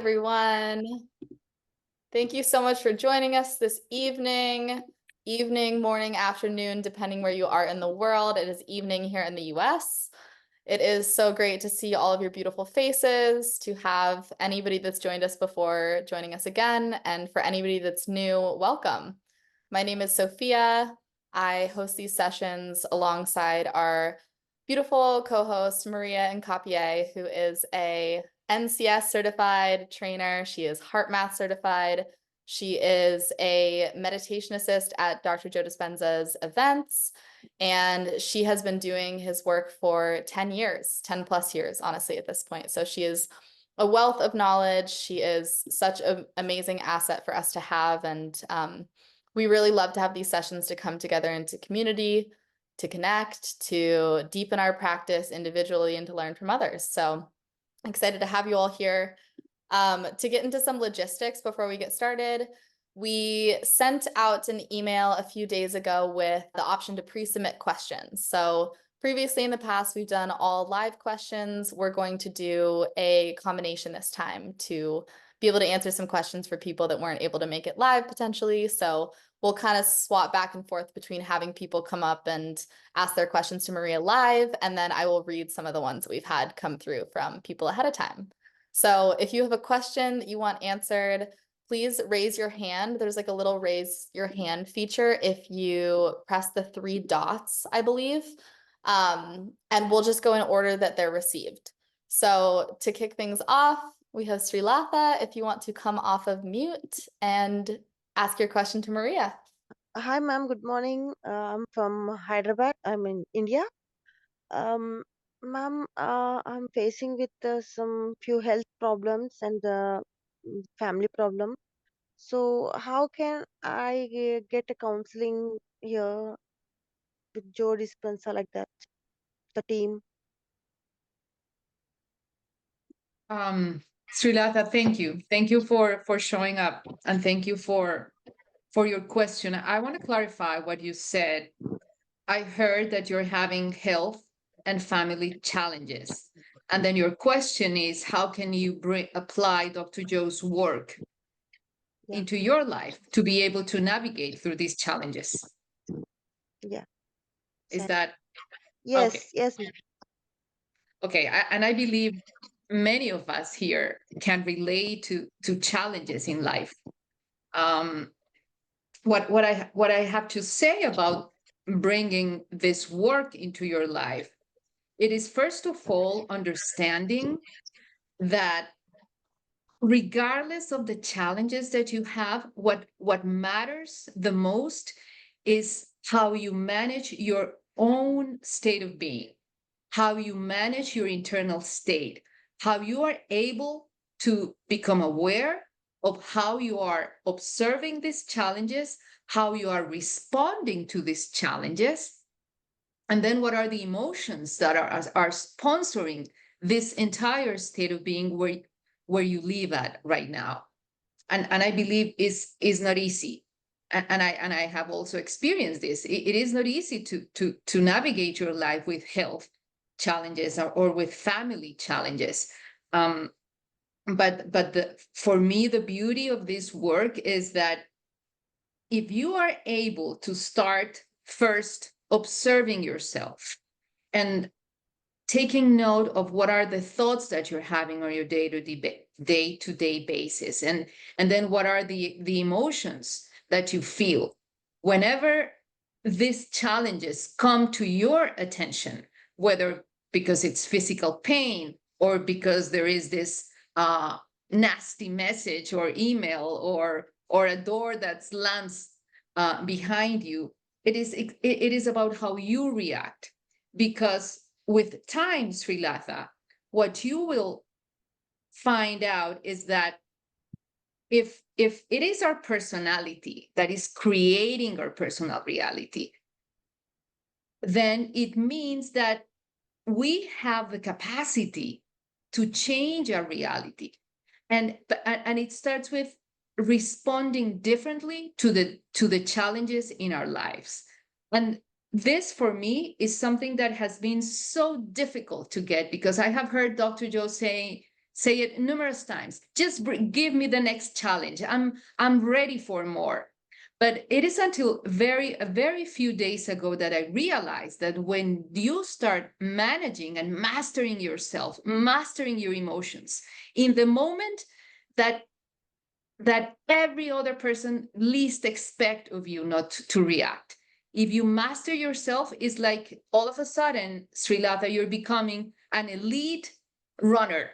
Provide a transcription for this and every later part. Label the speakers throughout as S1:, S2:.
S1: everyone. Thank you so much for joining us this evening, morning, afternoon, depending where you are in the world. It is evening here in the US. It is so great to see all of your beautiful faces, to have anybody that's joined us before joining us again, and for anybody that's new, welcome. My name is Sophia. I host these sessions alongside our beautiful co-host, Maria Hincapie, who is a NCS certified trainer. She is HeartMath certified. She is a meditation assist at Dr. Joe Dispenza's events, and she has been doing his work for 10 years, 10 plus years, honestly, at this point. So she is a wealth of knowledge. She is such an amazing asset for us to have. And we really love to have these sessions to come together into community, to connect, to deepen our practice individually, and to learn from others. So excited to have you all here. To get into some logistics before we get started, we sent out an email a few days ago with the option to pre-submit questions. So previously in the past, we've done all live questions. We're going to do a combination this time to be able to answer some questions for people that weren't able to make it live potentially. So we'll kind of swap back and forth between having people come up and ask their questions to Maria live, and then I will read some of the ones that we've had come through from people ahead of time. So if you have a question that you want answered, please raise your hand. There's like a little raise your hand feature if you press the 3 dots, I believe, and we'll just go in order that they're received. So to kick things off, we have Srilatha. If you want to come off of mute and ask your question to Maria.
S2: Hi, ma'am. Good morning. I'm from Hyderabad. I'm in India. Ma'am, I'm facing with some few health problems and family problem. So, how can I get a counseling here with Joe Dispenza like that? The team.
S3: Srilatha, thank you. Thank you for showing up, and thank you for your question. I want to clarify what you said. I heard that you're having health and family challenges. And then your question is, how can you apply Dr. Joe's work into your life to be able to navigate through these challenges?
S2: Yeah.
S3: Is that
S2: Yes?
S3: okay?
S2: Yes, ma'am.
S3: Okay, and I believe many of us here can relate to challenges in life. What I have to say about bringing this work into your life, it is first of all understanding that regardless of the challenges that you have, what matters the most is how you manage your own state of being, how you manage your internal state, how you are able to become aware of how you are observing these challenges, how you are responding to these challenges, and then what are the emotions that are sponsoring this entire state of being where you live at right now. And I believe is not easy. And I have also experienced this. It is not easy to navigate your life with health challenges or with family challenges. But for me, the beauty of this work is that if you are able to start first observing yourself and taking note of what are the thoughts that you're having on your day-to-day basis, and then what are the emotions that you feel whenever these challenges come to your attention, whether because it's physical pain or because there is this nasty message or email or a door that slams behind you. It is about how you react, because with time, Srilatha, what you will find out is that if it is our personality that is creating our personal reality, then it means that we have the capacity to change our reality. And it starts with responding differently to the challenges in our lives. And this for me is something that has been so difficult to get, because I have heard Dr. Joe saying Say it numerous times. Just give me the next challenge. I'm ready for more. But it is until a very few days ago that I realized that when you start managing and mastering yourself, mastering your emotions, in the moment that every other person least expect of you not to react. If you master yourself, it's like all of a sudden, Srilata, you're becoming an elite runner,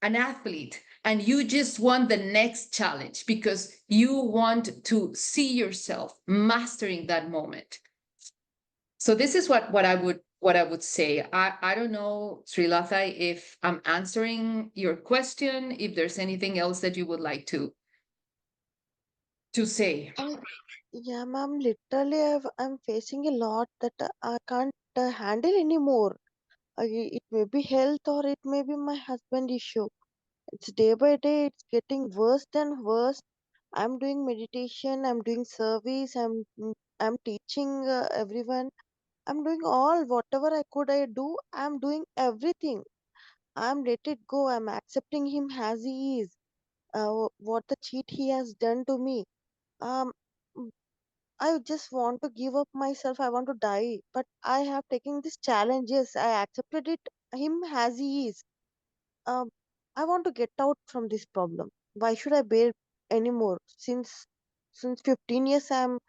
S3: an athlete, and you just want the next challenge because you want to see yourself mastering that moment. So this is what I would say. I don't know, Srilata, if I'm answering your question, if there's anything else that you would like to say.
S2: Yeah, ma'am, literally I'm facing a lot that I can't handle anymore. It may be health or it may be my husband issue. It's day by day, it's getting worse than worse. I'm doing meditation, I'm doing service, I'm teaching everyone. I'm doing all whatever I do. I'm doing everything. I'm let it go. I'm accepting him as he is. What the cheat he has done to me. Um, I just want to give up myself. I want to die. But I have taken this challenge. Yes, I accepted it. Him as he is. Um, I want to get out from this problem. Why should I bear anymore? Since 15 years, I'm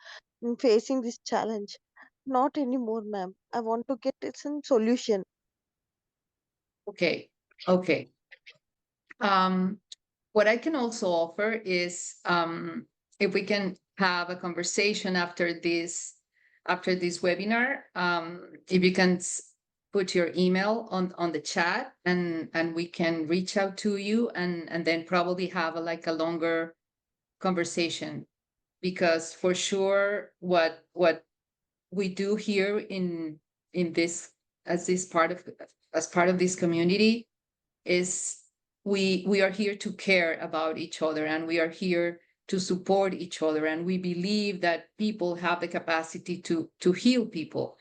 S2: facing this challenge. Not anymore, ma'am. I want to get some solution.
S3: Okay. What I can also offer is if we can have a conversation after this webinar, if you can put your email on the chat and we can reach out to you and then probably have a longer conversation, because for sure what we do here in this as part of this community is we are here to care about each other, and we are here to support each other, and we believe that people have the capacity to heal people.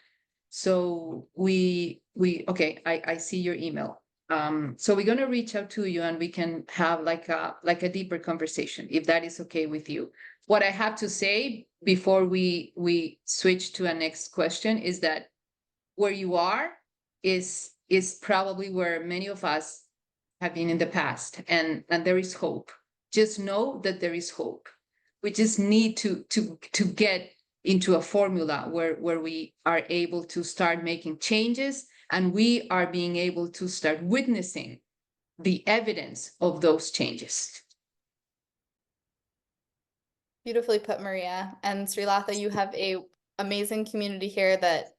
S3: So okay, I see your email. So we're going to reach out to you and we can have like a deeper conversation, if that is okay with you. What I have to say before we switch to a next question is that where you are is probably where many of us have been in the past, and there is hope. Just know that there is hope. We just need to get into a formula where we are able to start making changes, and we are being able to start witnessing the evidence of those changes.
S1: Beautifully put, Maria. And Srilata, you have a amazing community here that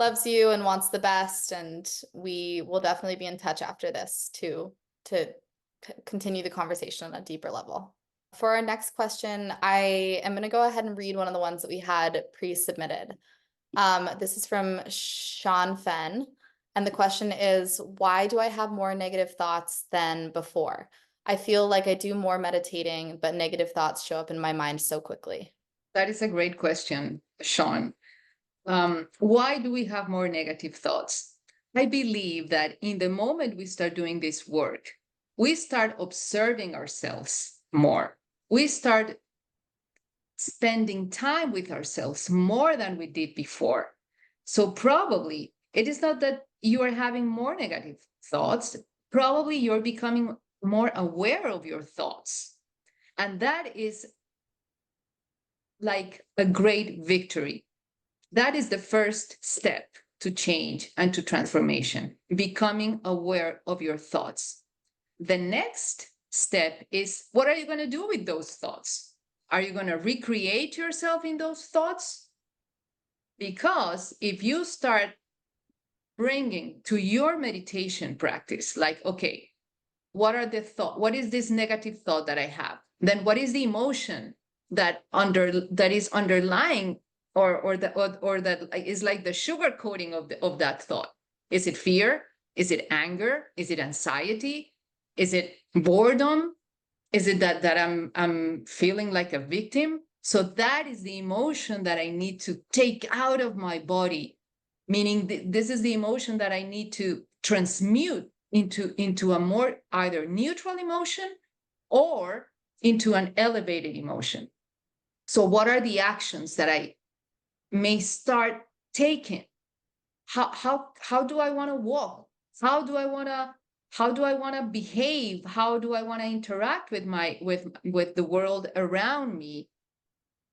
S1: loves you and wants the best, and we will definitely be in touch after this to continue the conversation on a deeper level. For our next question, I am going to go ahead and read one of the ones that we had pre-submitted. This is from Sean Fenn, and the question is, why do I have more negative thoughts than before? I feel like I do more meditating, but negative thoughts show up in my mind so quickly.
S3: That is a great question, Sean. Why do we have more negative thoughts? I believe that in the moment we start doing this work, we start observing ourselves more. We start spending time with ourselves more than we did before. So probably it is not that you are having more negative thoughts. Probably you're becoming more aware of your thoughts. And that is like a great victory. That is the first step to change and to transformation, becoming aware of your thoughts. The next step is, what are you going to do with those thoughts? Are you going to recreate yourself in those thoughts? Because if you start bringing to your meditation practice, like, okay, what is this negative thought that I have? Then what is the emotion that is underlying or that is like the sugar coating of that thought? Is it fear? Is it anger? Is it anxiety? Is it boredom? Is it that I'm feeling like a victim? So that is the emotion that I need to take out of my body, meaning this is the emotion that I need to transmute into a more either neutral emotion or into an elevated emotion. So what are the actions that I may start taking? How do I want to walk? How do I want to behave? How do I want to interact with with the world around me,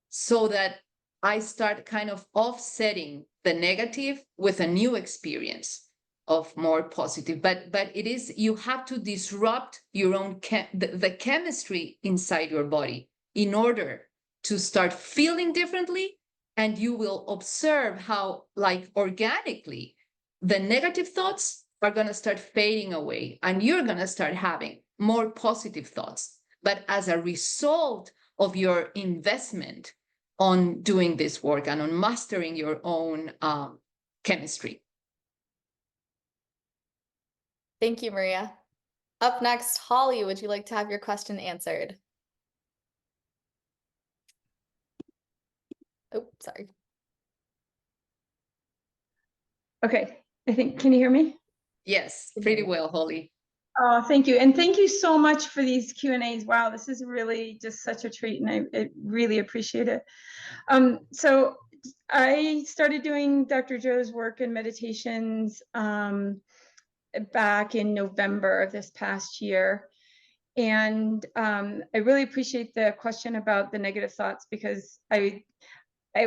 S3: so that I start kind of offsetting the negative with a new experience of more positive. But it is, you have to disrupt your own the chemistry inside your body in order to start feeling differently. And you will observe how, like, organically, the negative thoughts are going to start fading away and you're going to start having more positive thoughts. But as a result of your investment on doing this work and on mastering your own chemistry.
S1: Thank you, Maria. Up next, Holly, would you like to have your question answered? Oh, sorry.
S4: Okay, I think, can you hear me?
S3: Yes, pretty well, Holly.
S4: Oh, thank you. And thank you so much for these Q&As. Wow, this is really just such a treat, and I really appreciate it. So I started doing Dr. Joe's work and meditations back in November of this past year. And I really appreciate the question about the negative thoughts, because it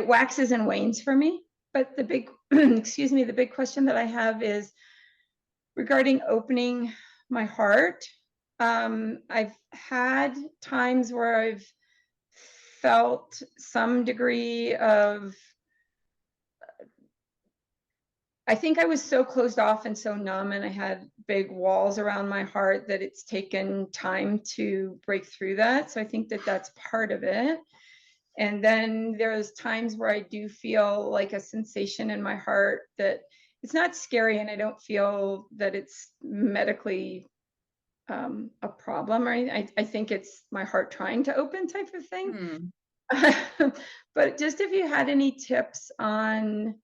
S4: waxes and wanes for me. But the big, excuse me, the big question that I have is regarding opening my heart. I've had times where I've felt some degree of, I think I was so closed off and so numb, and I had big walls around my heart that it's taken time to break through that. So I think that that's part of it. And then there's times where I do feel like a sensation in my heart that it's not scary, and I don't feel that it's medically a problem or anything. I think it's my heart trying to open type of thing. But just if you had any tips on,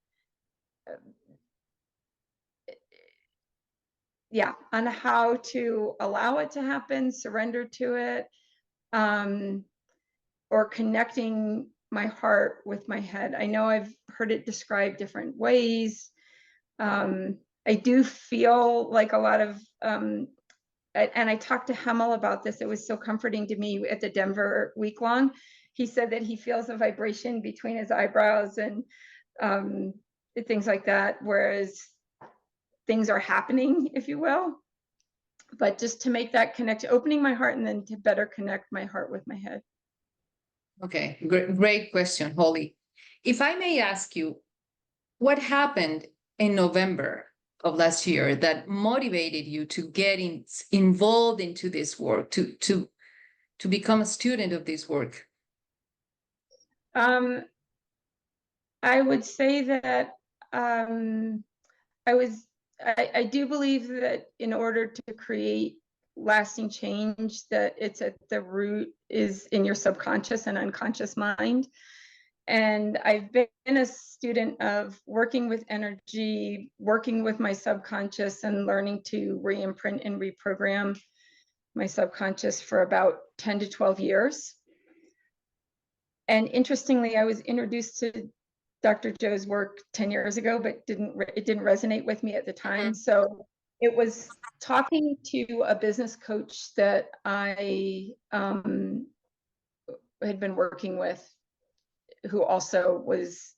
S4: on how to allow it to happen, surrender to it, or connecting my heart with my head. I know I've heard it described different ways. I do feel like a lot of, and I talked to Hemel about this. It was so comforting to me at the Denver week long. He said that he feels a vibration between his eyebrows and things like that, whereas things are happening, if you will. But just to make that connection, opening my heart, and then to better connect my heart with my head.
S3: Okay, great question, Holly. If I may ask you, what happened in November of last year that motivated you to get involved into this work, to become a student of this work?
S4: I would say that I do believe that in order to create lasting change, that it's at the root is in your subconscious and unconscious mind. And I've been a student of working with energy, working with my subconscious, and learning to re-imprint and reprogram my subconscious for about 10 to 12 years. And interestingly, I was introduced to Dr. Joe's work 10 years ago, but it didn't resonate with me at the time. So it was talking to a business coach that I had been working with, who also was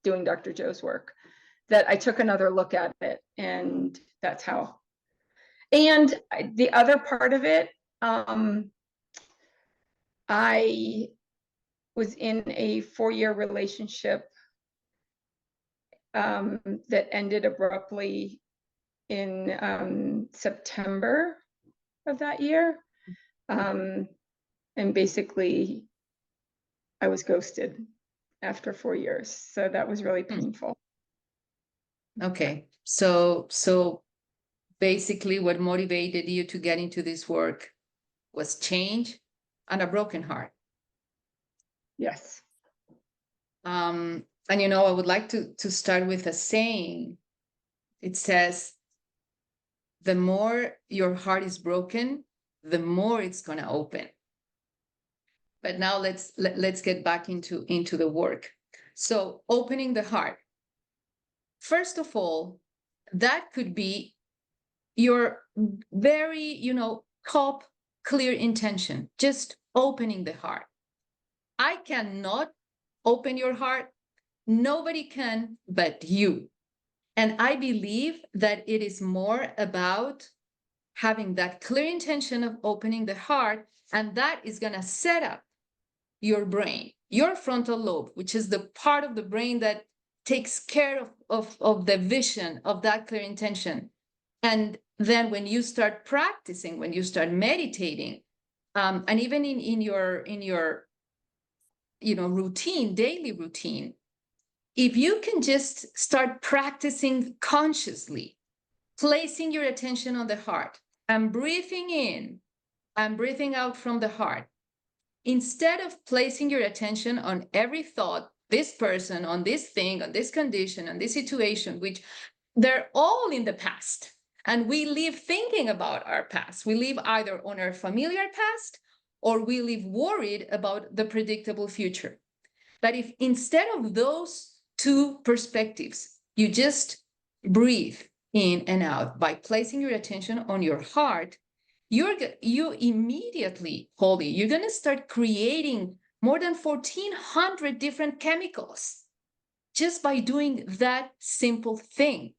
S4: doing Dr. Joe's work, that I took another look at it, and that's how. And the other part of it, I was in a 4-year relationship that ended abruptly in September of that year. And basically, I was ghosted after 4 years. So that was really painful.
S3: Okay, so basically what motivated you to get into this work was change and a broken heart.
S4: Yes.
S3: And I would like to start with a saying. It says, the more your heart is broken, the more it's going to open. But now let's get back into the work. So opening the heart. First of all, that could be your very, top clear intention, just opening the heart. I cannot open your heart. Nobody can but you. And I believe that it is more about having that clear intention of opening the heart, and that is going to set up your brain, your frontal lobe, which is the part of the brain that takes care of the vision of that clear intention. And then when you start practicing, when you start meditating, and even in your routine, daily routine, if you can just start practicing consciously, placing your attention on the heart and breathing in and breathing out from the heart, instead of placing your attention on every thought, this person, on this thing, on this condition, on this situation, which they're all in the past. And we live thinking about our past. We live either on our familiar past or we live worried about the predictable future. But if instead of those two perspectives, you just breathe in and out by placing your attention on your heart, you immediately, Holly, you're going to start creating more than 1,400 different chemicals just by doing that simple thing.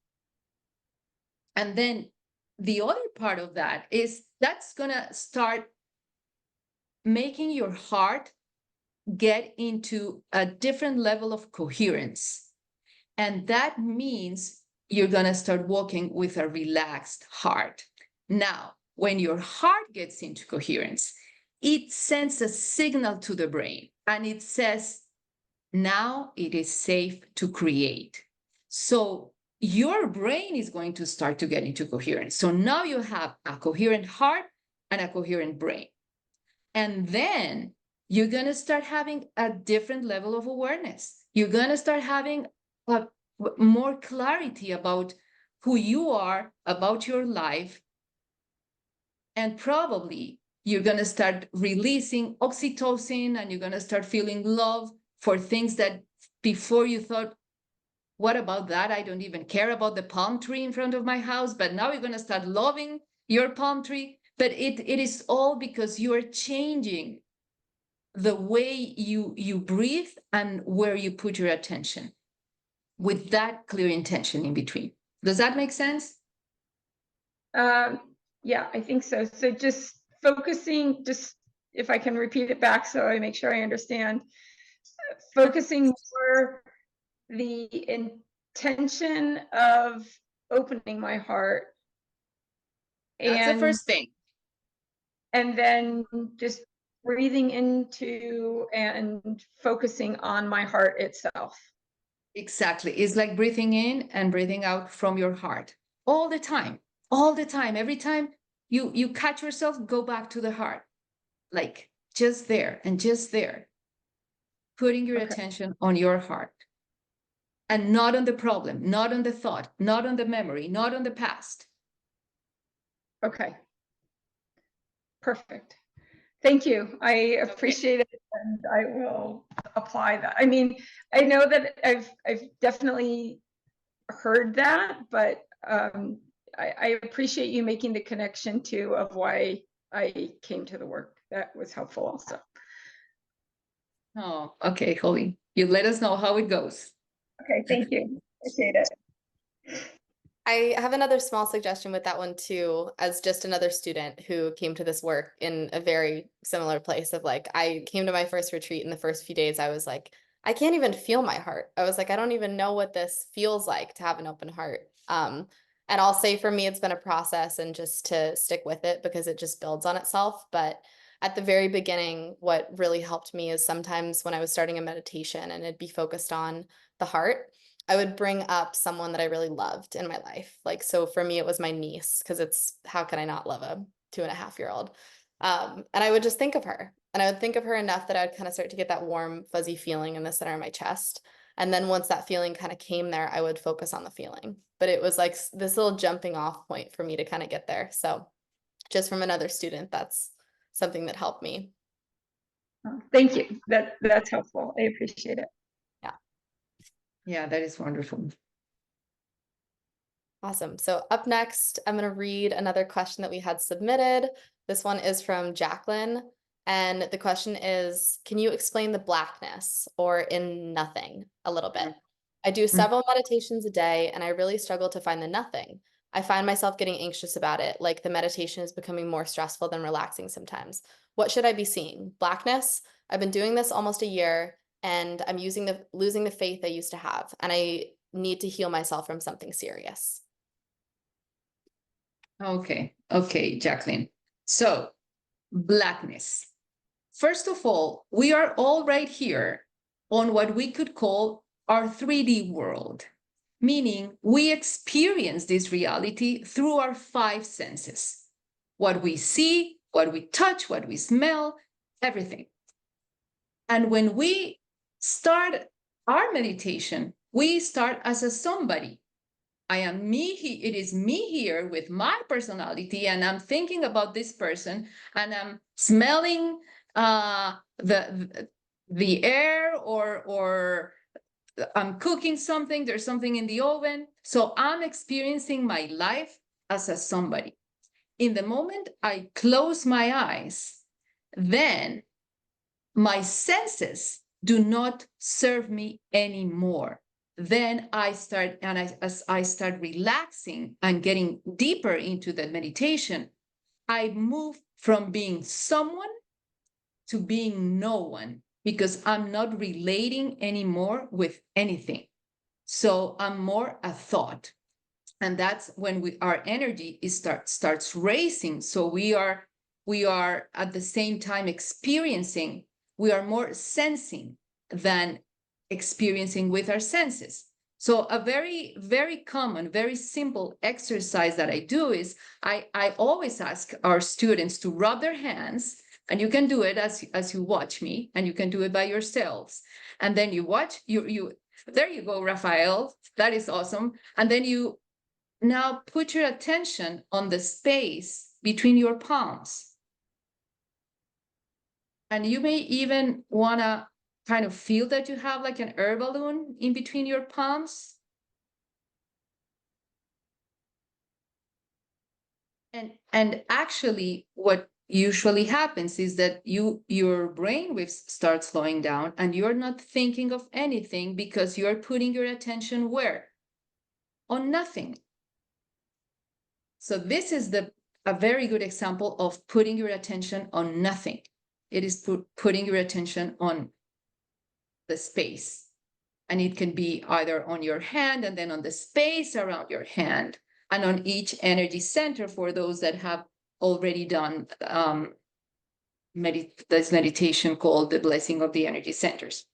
S3: And then the other part of that is that's going to start making your heart get into a different level of coherence. And that means you're going to start walking with a relaxed heart. Now, when your heart gets into coherence, it sends a signal to the brain and it says, now it is safe to create. So your brain is going to start to get into coherence. So now you have a coherent heart and a coherent brain. And then you're going to start having a different level of awareness. You're going to start having more clarity about who you are, about your life. And probably you're going to start releasing oxytocin and you're going to start feeling love for things that before you thought, what about that? I don't even care about the palm tree in front of my house. But now you're going to start loving your palm tree. But it is all because you are changing the way you breathe and where you put your attention with that clear intention in between. Does that make sense?
S4: Yeah, I think so. So just focusing, just if I can repeat it back so I make sure I understand, focusing more the intention of opening my heart.
S3: That's the first thing.
S4: And then just breathing into and focusing on my heart itself.
S3: Exactly. It's like breathing in and breathing out from your heart all the time, all the time. Every time you catch yourself, go back to the heart, like just there and just there, putting your attention on your heart and not on the problem, not on the thought, not on the memory, not on the past.
S4: Okay. Perfect. Thank you. I appreciate it, and I will apply that. I mean, I know that I've definitely heard that, but I appreciate you making the connection too of why I came to the work. That was helpful also.
S3: Oh, okay, Holly. You let us know how it goes.
S4: Okay, thank you. Appreciate it.
S1: I have another small suggestion with that one too, as just another student who came to this work in a very similar place of like, I came to my first retreat in the first few days, I was like, I can't even feel my heart. I was like, I don't even know what this feels like to have an open heart. And I'll say for me, it's been a process and just to stick with it because it just builds on itself. But at the very beginning, what really helped me is sometimes when I was starting a meditation and it'd be focused on the heart, I would bring up someone that I really loved in my life. Like, so for me, it was my niece, because it's, how can I not love a 2.5-year-old? And I would just think of her, and I would think of her enough that I would kind of start to get that warm, fuzzy feeling in the center of my chest. And then once that feeling kind of came there, I would focus on the feeling. But it was like this little jumping off point for me to kind of get there. So just from another student, that's something that helped me.
S4: Thank you. That's helpful. I appreciate it.
S3: Yeah, that is wonderful.
S1: Awesome. So up next, I'm going to read another question that we had submitted. This one is from Jacqueline. And the question is, can you explain the blackness or in nothing a little bit? I do several meditations a day and I really struggle to find the nothing. I find myself getting anxious about it, like the meditation is becoming more stressful than relaxing sometimes. What should I be seeing? Blackness? I've been doing this almost a year and I'm losing the faith I used to have, and I need to heal myself from something serious.
S3: Okay, Jacqueline. So, blackness. First of all, we are all right here on what we could call our 3D world, meaning we experience this reality through our 5 senses. What we see, what we touch, what we smell, everything. And when we start our meditation, we start as a somebody. I am me, it is me here with my personality, and I'm thinking about this person, and I'm smelling the air, or I'm cooking something, there's something in the oven. So I'm experiencing my life as a somebody. In the moment I close my eyes, then my senses do not serve me anymore. Then I start, and as I start relaxing and getting deeper into the meditation, I move from being someone to being no one, because I'm not relating anymore with anything. So I'm more a thought. And that's when our energy starts racing. So we are at the same time experiencing, we are more sensing than experiencing with our senses. So a very, very common, very simple exercise that I do is I always ask our students to rub their hands, and you can do it as you watch me, and you can do it by yourselves. And then you watch, there you go, Raphael, that is awesome. And then you now put your attention on the space between your palms. And you may even want to kind of feel that you have like an air balloon in between your palms. And actually what usually happens is that your brainwaves start slowing down, and you're not thinking of anything because you're putting your attention where? On nothing. So this is a very good example of putting your attention on nothing. It is putting your attention on the space. And it can be either on your hand, and then on the space around your hand, and on each energy center for those that have already done this meditation called the Blessing of the Energy Centers.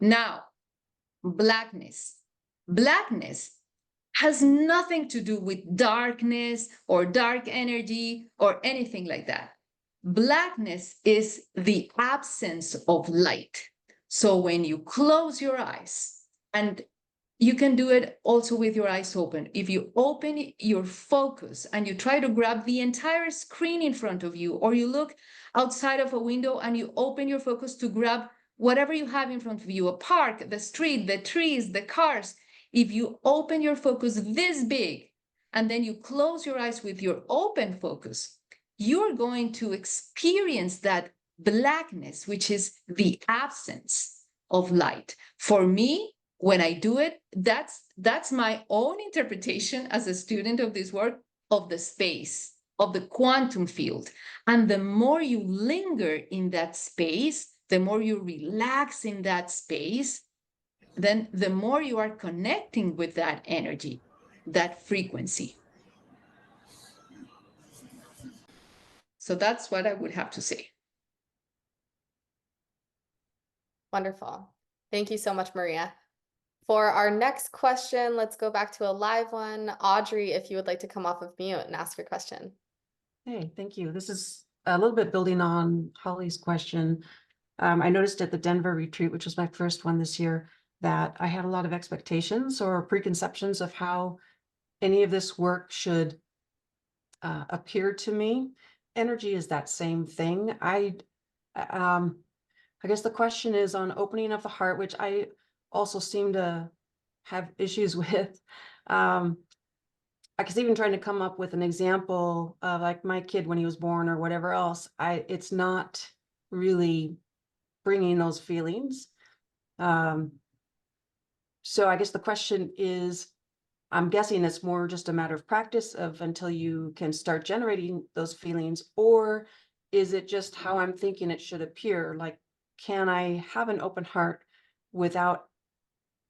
S3: Now, blackness. Blackness has nothing to do with darkness or dark energy or anything like that. Blackness is the absence of light. So when you close your eyes, and you can do it also with your eyes open. If you open your focus and you try to grab the entire screen in front of you, or you look outside of a window and you open your focus to grab whatever you have in front of you, a park, the street, the trees, the cars, if you open your focus this big and then you close your eyes with your open focus, you're going to experience that blackness, which is the absence of light. For me, when I do it, that's my own interpretation as a student of this work of the space, of the quantum field. And the more you linger in that space, the more you relax in that space, then the more you are connecting with that energy, that frequency. So that's what I would have to say.
S1: Wonderful. Thank you so much, Maria. For our next question, let's go back to a live one. Audrey, if you would like to come off of mute and ask your question.
S5: Hey, thank you. This is a little bit building on Holly's question. I noticed at the Denver retreat, which was my first one this year, that I had a lot of expectations or preconceptions of how any of this work should appear to me. Energy is that same thing. I guess the question is on opening of the heart, which I also seem to have issues with. I was even trying to come up with an example of like my kid when he was born or whatever else. It's not really bringing those feelings. So I guess the question is, I'm guessing it's more just a matter of practice of until you can start generating those feelings, or is it just how I'm thinking it should appear? Like, can I have an open heart without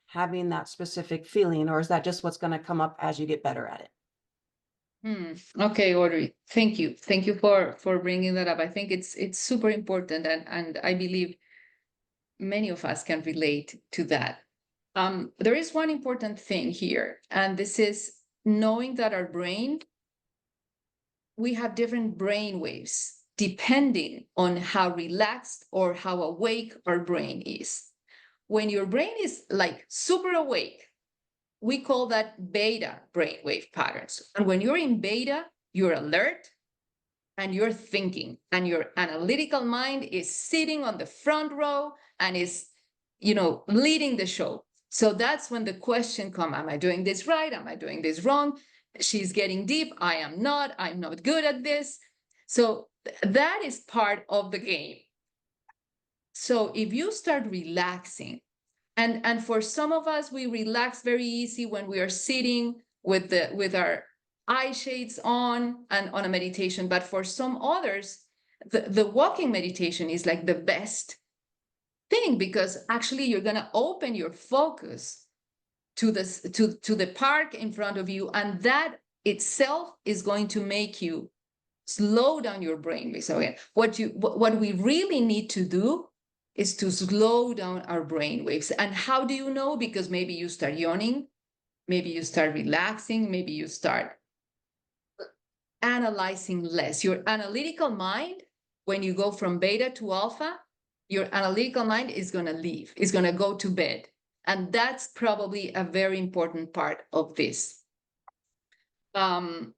S5: having that specific feeling, or is that just what's going to come up as you get better at it?
S3: Okay, Audrey, thank you. Thank you for bringing that up. I think it's super important, and I believe many of us can relate to that. There is one important thing here, and this is knowing that our brain, we have different brain waves depending on how relaxed or how awake our brain is. When your brain is like super awake, we call that beta brainwave patterns. And when you're in beta, you're alert and you're thinking, and your analytical mind is sitting on the front row and is, leading the show. So that's when the question comes, am I doing this right? Am I doing this wrong? She's getting deep. I'm not good at this. So that is part of the game. So if you start relaxing, and for some of us, we relax very easy when we are sitting with our eye shades on and on a meditation. But for some others, the walking meditation is like the best thing, because actually you're going to open your focus to the park in front of you, and that itself is going to make you slow down your brain. So again, what we really need to do is to slow down our brain waves. And how do you know? Because maybe you start yawning, maybe you start relaxing, maybe you start analyzing less. Your analytical mind, when you go from beta to alpha, your analytical mind is going to leave, is going to go to bed. And that's probably a very important part of this. And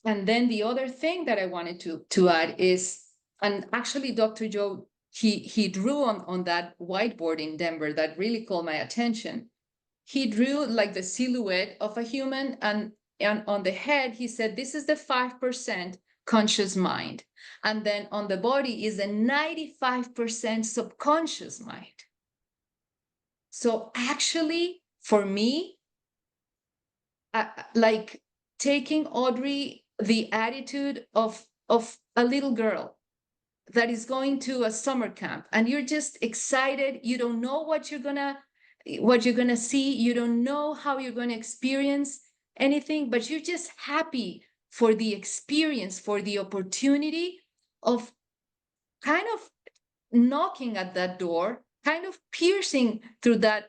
S3: then the other thing that I wanted to add is, and actually Dr. Joe, he drew on that whiteboard in Denver that really caught my attention. He drew like the silhouette of a human, and on the head, he said, this is the 5% conscious mind. And then on the body is a 95% subconscious mind. So actually, for me, like taking, Audrey, the attitude of a little girl that is going to a summer camp, and you're just excited. You don't know what you're gonna see. You don't know how you're gonna experience anything, but you're just happy for the experience, for the opportunity of kind of knocking at that door, kind of piercing through the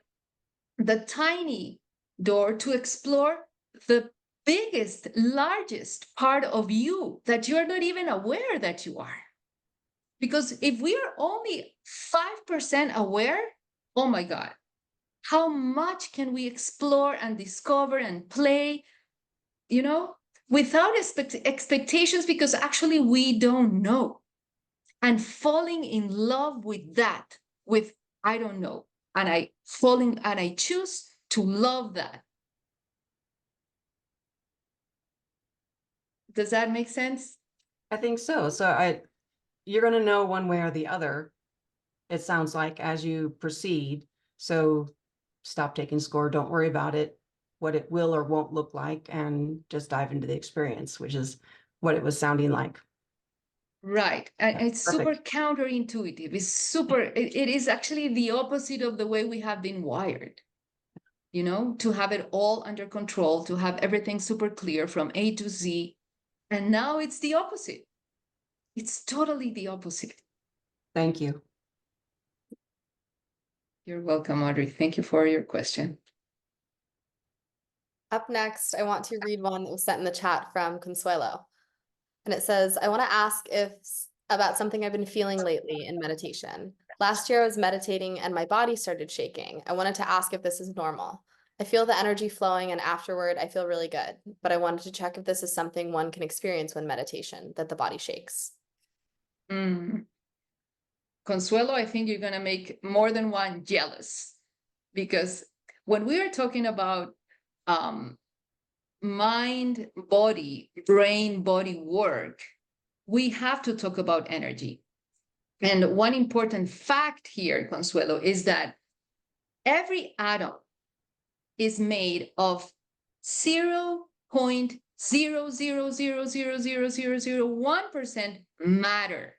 S3: tiny door to explore the biggest, largest part of you that you're not even aware that you are. Because if we are only 5% aware, oh my God, how much can we explore and discover and play, without expectations, because actually we don't know. And falling in love with that, with I don't know, and I choose to love that. Does that make sense?
S5: I think so. So you're going to know one way or the other, it sounds like, as you proceed. So stop taking score. Don't worry about it, what it will or won't look like, and just dive into the experience, which is what it was sounding like.
S3: Right. And it's super
S5: Perfect.
S3: counterintuitive. It is actually the opposite of the way we have been wired, to have it all under control, to have everything super clear from A to Z. And now it's the opposite. It's totally the opposite.
S5: Thank you.
S3: You're welcome, Audrey. Thank you for your question.
S1: Up next, I want to read one that was sent in the chat from Consuelo. And it says, I want to ask about something I've been feeling lately in meditation. Last year I was meditating and my body started shaking. I wanted to ask if this is normal. I feel the energy flowing and afterward I feel really good, but I wanted to check if this is something one can experience when meditation, that the body shakes.
S3: Consuelo, I think you're going to make more than one jealous, because when we are talking about mind, body, brain, body work, we have to talk about energy. And one important fact here, Consuelo, is that every atom is made of 0.000000001% matter.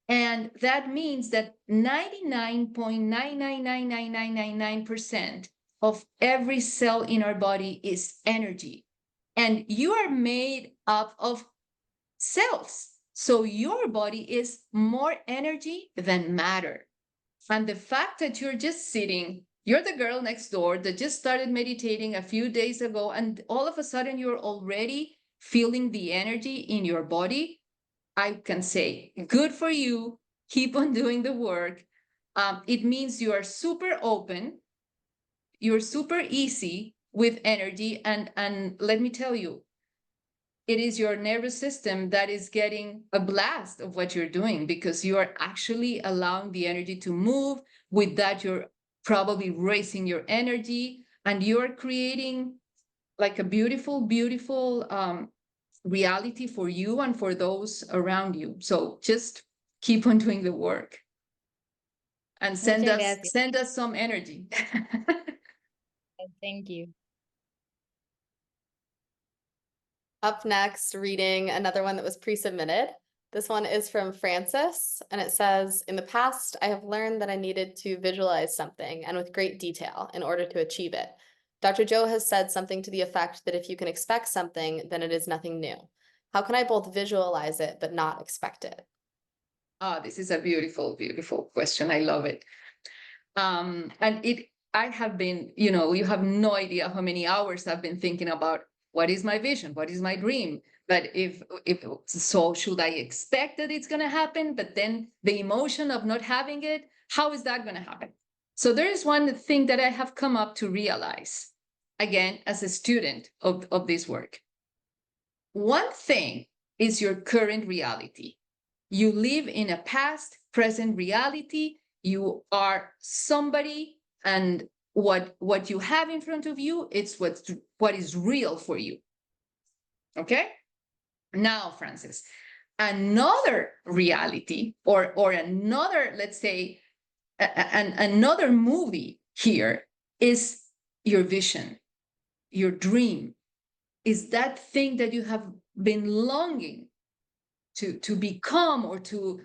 S3: And that means that 99.9999999% of every cell in our body is energy. And you are made up of cells. So your body is more energy than matter. And the fact that you're just sitting, you're the girl next door that just started meditating a few days ago, and all of a sudden you're already feeling the energy in your body, I can say, good for you. Keep on doing the work. It means you are super open. You're super easy with energy. And let me tell you, it is your nervous system that is getting a blast of what you're doing, because you are actually allowing the energy to move. With that, you're probably raising your energy, and you're creating like a beautiful, beautiful reality for you and for those around you. So just keep on doing the work and send us some energy.
S6: Thank you.
S1: Up next, reading another one that was pre-submitted. This one is from Francis, and it says, in the past, I have learned that I needed to visualize something and with great detail in order to achieve it. Dr. Joe has said something to the effect that if you can expect something, then it is nothing new. How can I both visualize it but not expect it?
S3: This is a beautiful, beautiful question. I love it. I have been, you have no idea how many hours I've been thinking about what is my vision, what is my dream. But so should I expect that it's going to happen? But then the emotion of not having it, how is that going to happen? So there is one thing that I have come up to realize, again, as a student of this work. One thing is your current reality. You live in a past, present reality. You are somebody, and what you have in front of you, it's what is real for you. Okay? Now, Francis, another reality or another, let's say, another movie here is your vision, your dream, is that thing that you have been longing to become or to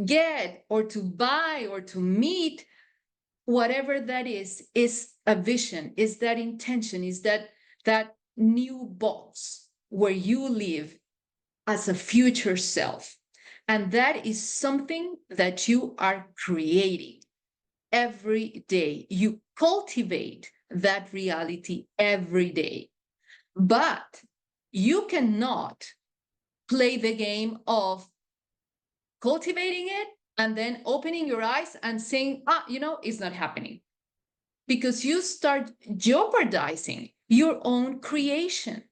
S3: get or to buy or to meet. Whatever that is a vision, is that intention, is that new box where you live as a future self. And that is something that you are creating every day. You cultivate that reality every day. But you cannot play the game of cultivating it and then opening your eyes and saying, it's not happening. Because you start jeopardizing your own creation.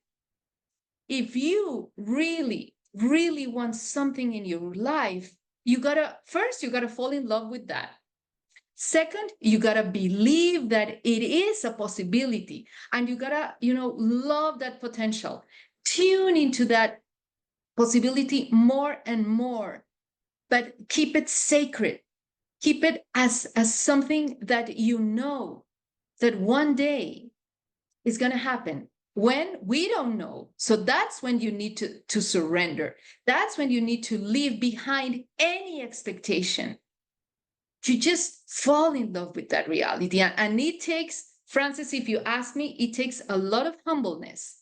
S3: If you really, really want something in your life, you gotta fall in love with that. Second, you gotta believe that it is a possibility, and you gotta, love that potential. Tune into that possibility more and more, but keep it sacred. Keep it as something that that one day is going to happen. When? We don't know. So that's when you need to surrender. That's when you need to leave behind any expectation. To just fall in love with that reality. And it takes, Francis, if you ask me, it takes a lot of humbleness,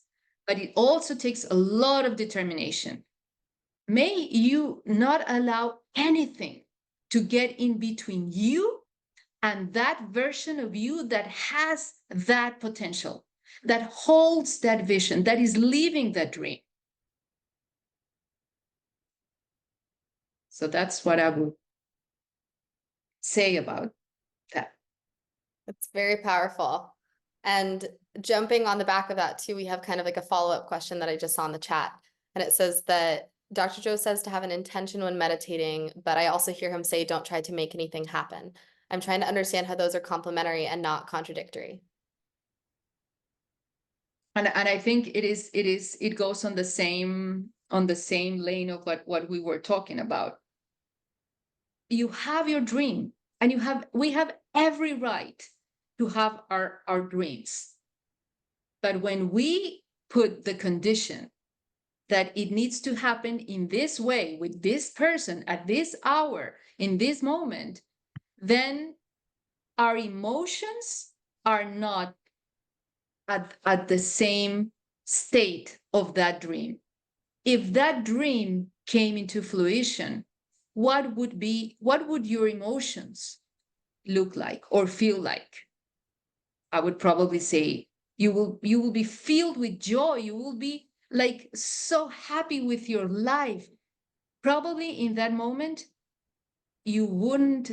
S3: but it also takes a lot of determination. May you not allow anything to get in between you and that version of you that has that potential, that holds that vision, that is living that dream. So that's what I would say about that?
S1: It's very powerful. And jumping on the back of that too, we have kind of like a follow-up question that I just saw in the chat. And it says that Dr. Joe says to have an intention when meditating, but I also hear him say, don't try to make anything happen. I'm trying to understand how those are complementary and not contradictory.
S3: And I think it goes on the same lane of what we were talking about. You have your dream, and we have every right to have our dreams. But when we put the condition that it needs to happen in this way, with this person, at this hour, in this moment, then our emotions are not at the same state of that dream. If that dream came into fruition, what would your emotions look like or feel like? I would probably say you will be filled with joy. You will be like so happy with your life. Probably in that moment, you wouldn't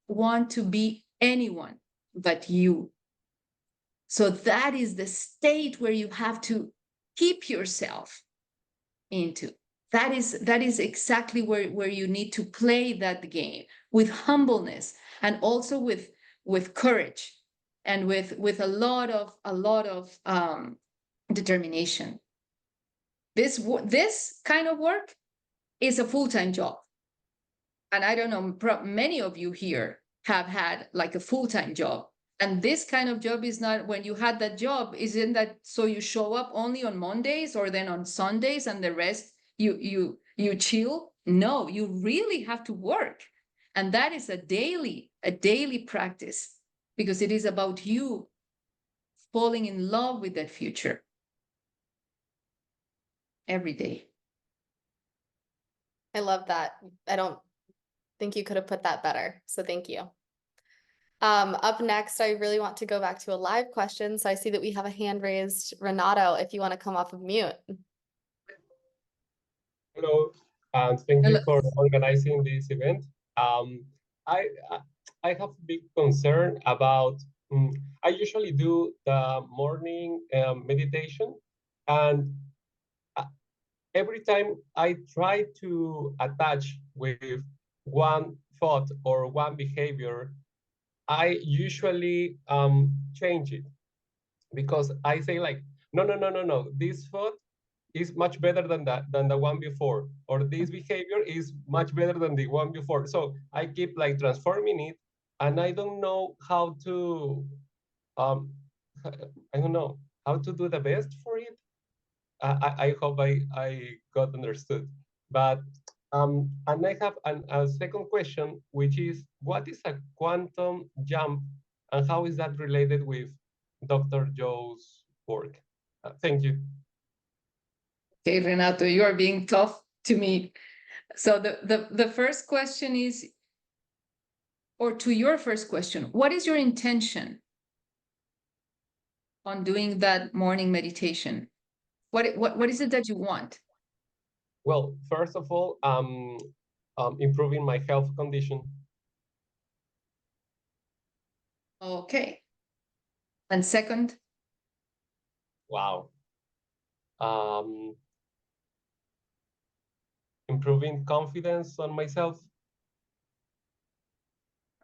S3: want to be anyone but you. So that is the state where you have to keep yourself into. That is exactly where you need to play that game with humbleness, and also with courage, and with a lot of determination. This kind of work is a full-time job. And I don't know, many of you here have had like a full-time job. And this kind of job is not, when you had that job, isn't that so you show up only on Mondays or then on Sundays and the rest you chill? No, you really have to work. And that is a daily practice, because it is about you falling in love with that future every day.
S1: I love that. I don't think you could have put that better. So thank you. Up next, I really want to go back to a live question. So I see that we have a hand raised. Renato, if you want to come off of mute.
S6: Hello, and thank
S3: Hello.
S6: you for organizing this event. Um, I I I have a big concern about. I usually do the morning meditation, and every time I try to attach with one thought or one behavior, I usually change it, because I say like, no, no, no, no, no. This thought is much better than the one before, or this behavior is much better than the one before. So I keep like transforming it, and I don't know how to um I don't know how to do the best for it. I hope I got understood. But and I have a second question, which is, what is a quantum jump, and how is that related with Dr. Joe's work? Thank you.
S3: Okay, Renato, you are being tough to me. So the first question is, or to your first question, what is your intention on doing that morning meditation? What is it that you want?
S6: Well, first of all, improving my health condition.
S3: Okay. And second?
S6: Wow. Improving confidence on myself.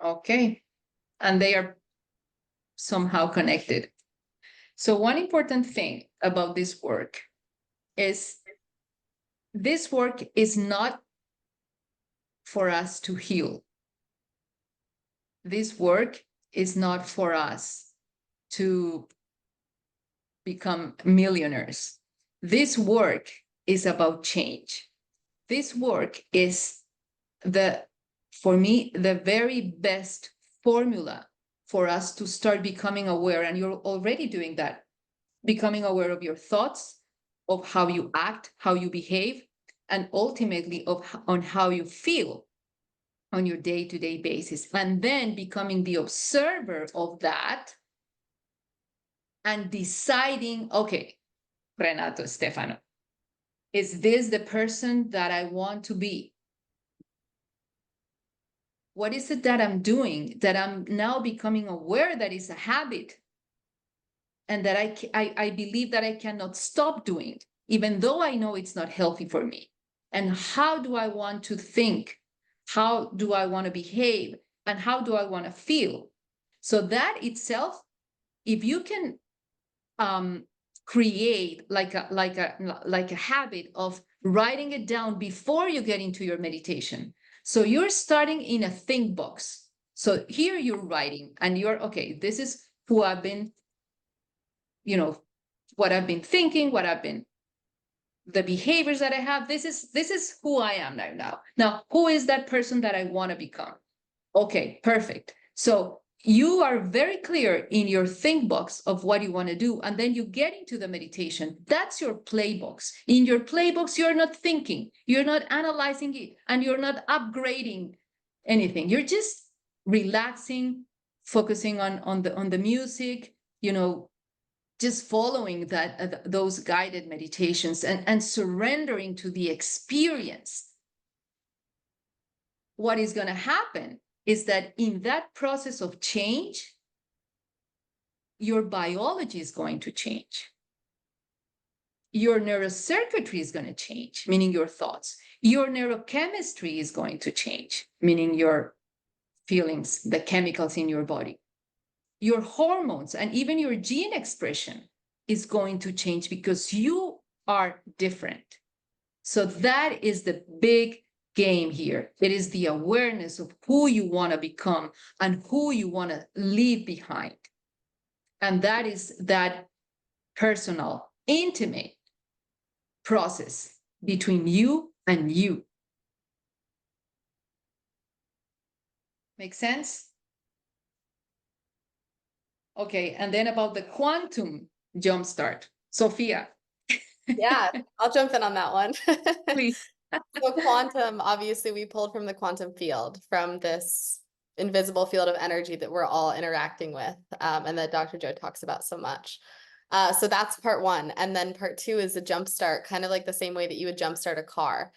S3: Okay. And they are somehow connected. So one important thing about this work is this work is not for us to heal. This work is not for us to become millionaires. This work is about change. This work is for me, the very best formula for us to start becoming aware, and you're already doing that, becoming aware of your thoughts, of how you act, how you behave, and ultimately on how you feel on your day-to-day basis, and then becoming the observer of that and deciding, okay, Renato, Stefano, is this the person that I want to be? What is it that I'm doing that I'm now becoming aware that is a habit and that I believe that I cannot stop doing, even though I know it's not healthy for me? And how do I want to think? How do I want to behave? And how do I want to feel? So that itself, if you can create like a habit of writing it down before you get into your meditation. So you're starting in a think box. So here you're writing and you're, okay, this is who I've been, what I've been thinking, the behaviors that I have. This is who I am right now. Now, who is that person that I want to become? Okay, perfect. So you are very clear in your think box of what you want to do, and then you get into the meditation. That's your play box. In your play box, you're not thinking, you're not analyzing it, and you're not upgrading anything. You're just relaxing, focusing on the music, just following those guided meditations and surrendering to the experience. What is going to happen is that in that process of change, your biology is going to change. Your neurocircuitry is going to change, meaning your thoughts. Your neurochemistry is going to change, meaning your feelings, the chemicals in your body. Your hormones and even your gene expression is going to change because you are different. So that is the big game here. It is the awareness of who you want to become and who you want to leave behind. And that is that personal, intimate process between you and you. Make sense? Okay, and then about the quantum jumpstart. Sophia.
S1: Yeah, I'll jump in on that one.
S3: Please.
S1: So quantum, obviously we pulled from the quantum field, from this invisible field of energy that we're all interacting with, and that Dr. Joe talks about so much. So that's part one. And then part two is the jumpstart, kind of like the same way that you would jumpstart a car.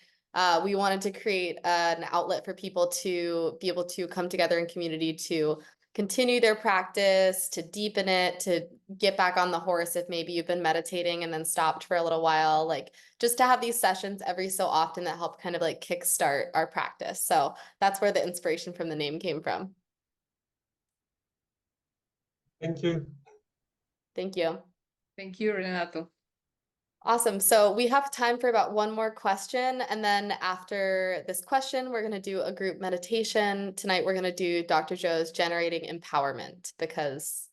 S1: We wanted to create an outlet for people to be able to come together in community to continue their practice, to deepen it, to get back on the horse if maybe you've been meditating and then stopped for a little while, like just to have these sessions every so often that help kind of like kickstart our practice. So that's where the inspiration from the name came from.
S6: Thank you.
S1: Thank you.
S3: Thank you, Renato.
S1: Awesome. So we have time for about one more question. And then after this question, we're going to do a group meditation. Tonight, we're going to do Dr. Joe's Generating Empowerment, because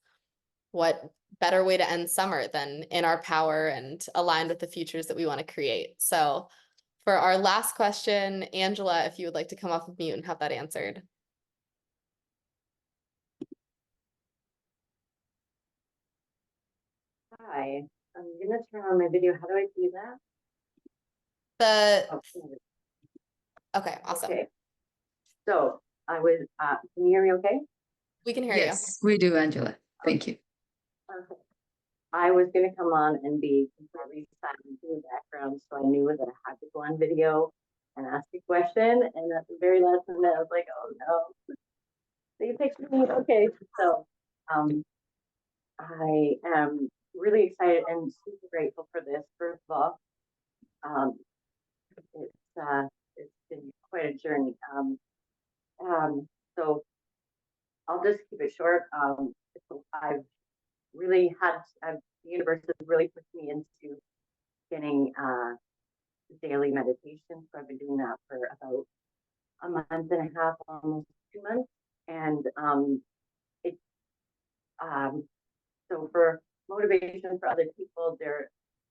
S1: what better way to end summer than in our power and aligned with the futures that we want to create. So for our last question, Angela, if you would like to come off of mute and have that answered.
S7: Hi, I'm gonna turn on my video. How do I do that?
S1: Okay, awesome.
S7: Okay. So I was, can you hear me okay?
S1: We can hear
S3: Yes, we do, Angela. Thank you.
S7: Okay. I was gonna come on and be completely silent in the background, so I knew that I had to go on video and ask a question. And at the very last minute, I was like, oh no, they picked me. Okay, so I am really excited and super grateful for this. First of all, it's been quite a journey. So I'll just keep it short. I've really had, the universe has really pushed me into getting daily meditation. So I've been doing that for about a month and a half, almost 2 months. And so for motivation for other people,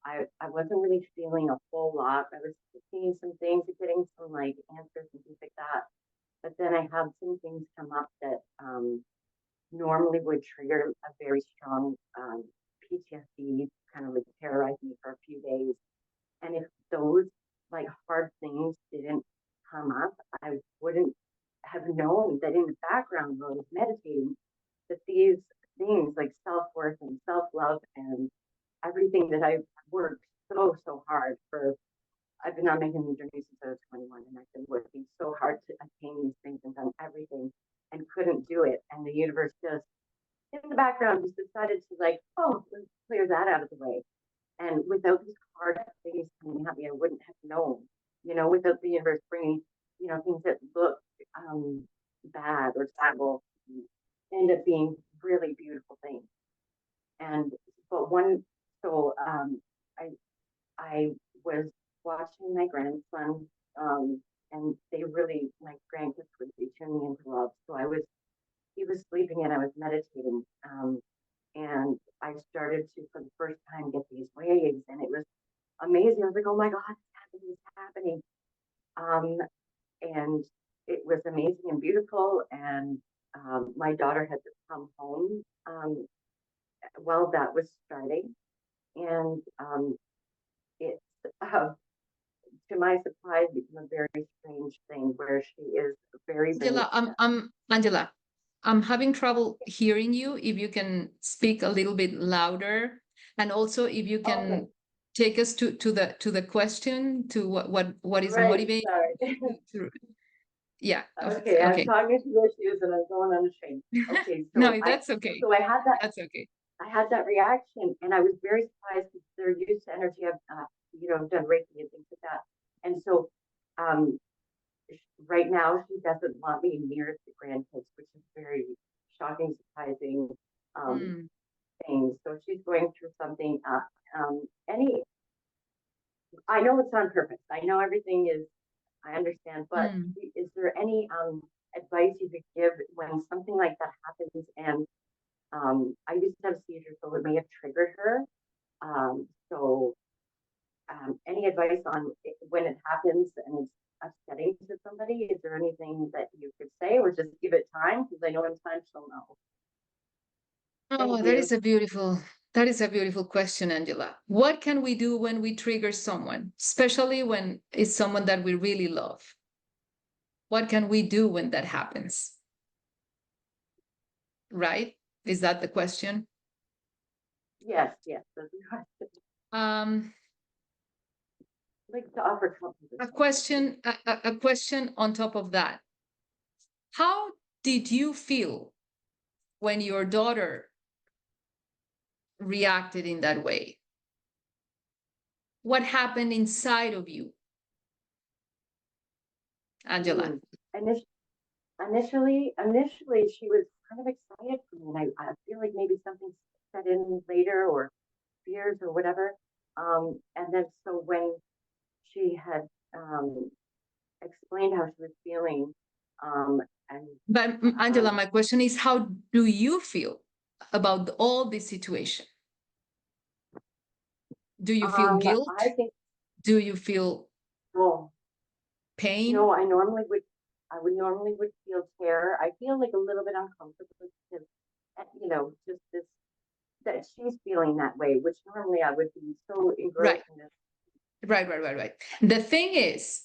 S7: I wasn't really feeling a whole lot. I was seeing some things, getting some like answers and things like that. But then I had some things come up that normally would trigger a very strong PTSD, kind of like terrorize me for a few days. And if those like hard things didn't come up, I wouldn't have known that in the background while I was meditating, that these things like self-worth and self-love and everything that I've worked so hard for. I've been on my healing journey since I was 21, and I've been working so hard to attain these things and done everything. to like, oh, let's clear that out of the way. And without these hard things coming at me, I wouldn't have known, without the universe bringing, things that look bad or terrible end up being really beautiful things. And but one, so I was watching my grandson, and my grandkids really tuned me into love. So he was sleeping and I was meditating, and I started to, for the first time, get these waves, and it was amazing. I was like, oh my God, it's happening. And it was amazing and beautiful. And my daughter had to come home while that was starting. And it's, to my surprise, become a very strange thing where she is very, very.
S3: Angela, I'm having trouble hearing you. If you can speak a little bit louder, and also if you can take us to the question, to what is motivating. Yeah.
S7: Okay, I'm talking to the issues and I'm going on a train. Okay, so
S3: no, that's okay.
S7: So I had that.
S3: That's okay.
S7: I had that reaction, and I was very surprised because they're used to energy. I've done Reiki and things like that, and so right now she doesn't want me near the grandkids, which is very shocking, surprising thing. So she's going through something. I know it's on purpose. I know everything is. I understand, but is there any advice you could give when something like that happens? And I used to have seizures, so it may have triggered her. So any advice on when it happens and it's upsetting to somebody? Is there anything that you could say, or just give it time? Because I know in time she'll know.
S3: Oh, that is a beautiful question, Angela. What can we do when we trigger someone, especially when it's someone that we really love? What can we do when that happens? Right? Is that the question?
S7: Yes, that's the question. Like to offer
S3: a question on top of that. How did you feel when your daughter reacted in that way? What happened inside of you, Angela?
S7: Initially, she was kind of excited for me, and I feel like maybe something set in later, or fears or whatever. And then so when she had explained how she was feeling,
S3: but Angela, my question is, how do you feel about all this situation? Do you feel guilt?
S7: I think.
S3: Do you feel pain?
S7: No, I would normally feel terror. I feel like a little bit uncomfortable because, just this, that she's feeling that way, which normally I would be so engrossed in this.
S3: Right. The thing is,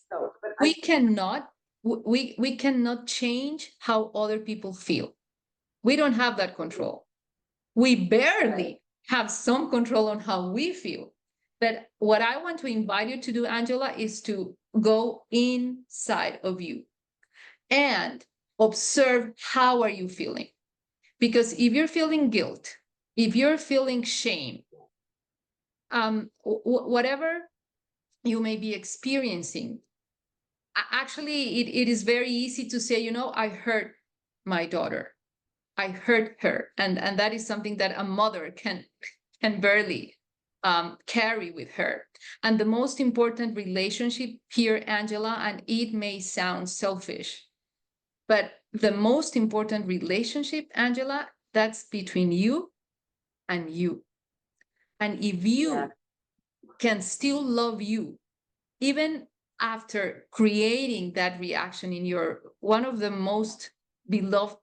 S3: we cannot change how other people feel. We don't have that control. We barely have some control on how we feel. But what I want to invite you to do, Angela, is to go inside of you and observe how are you feeling. Because if you're feeling guilt, if you're feeling shame, whatever you may be experiencing, actually, it is very easy to say, I hurt my daughter. I hurt her. And that is something that a mother can barely carry with her. And the most important relationship here, Angela, and it may sound selfish, but the most important relationship, Angela, that's between you and you. And if you can still love you, even after creating that reaction in one of the most beloved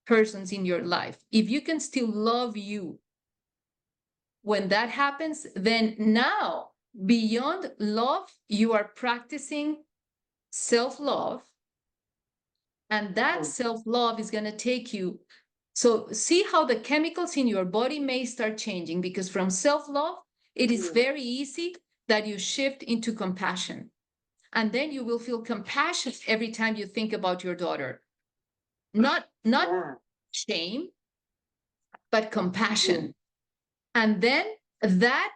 S3: persons in your life, if you can still love you when that happens, then now beyond love, you are practicing self-love. And that self-love is going to take you. So see how the chemicals in your body may start changing, because from self-love, it is very easy that you shift into compassion. And then you will feel compassion every time you think about your daughter. Not shame, but compassion. And then that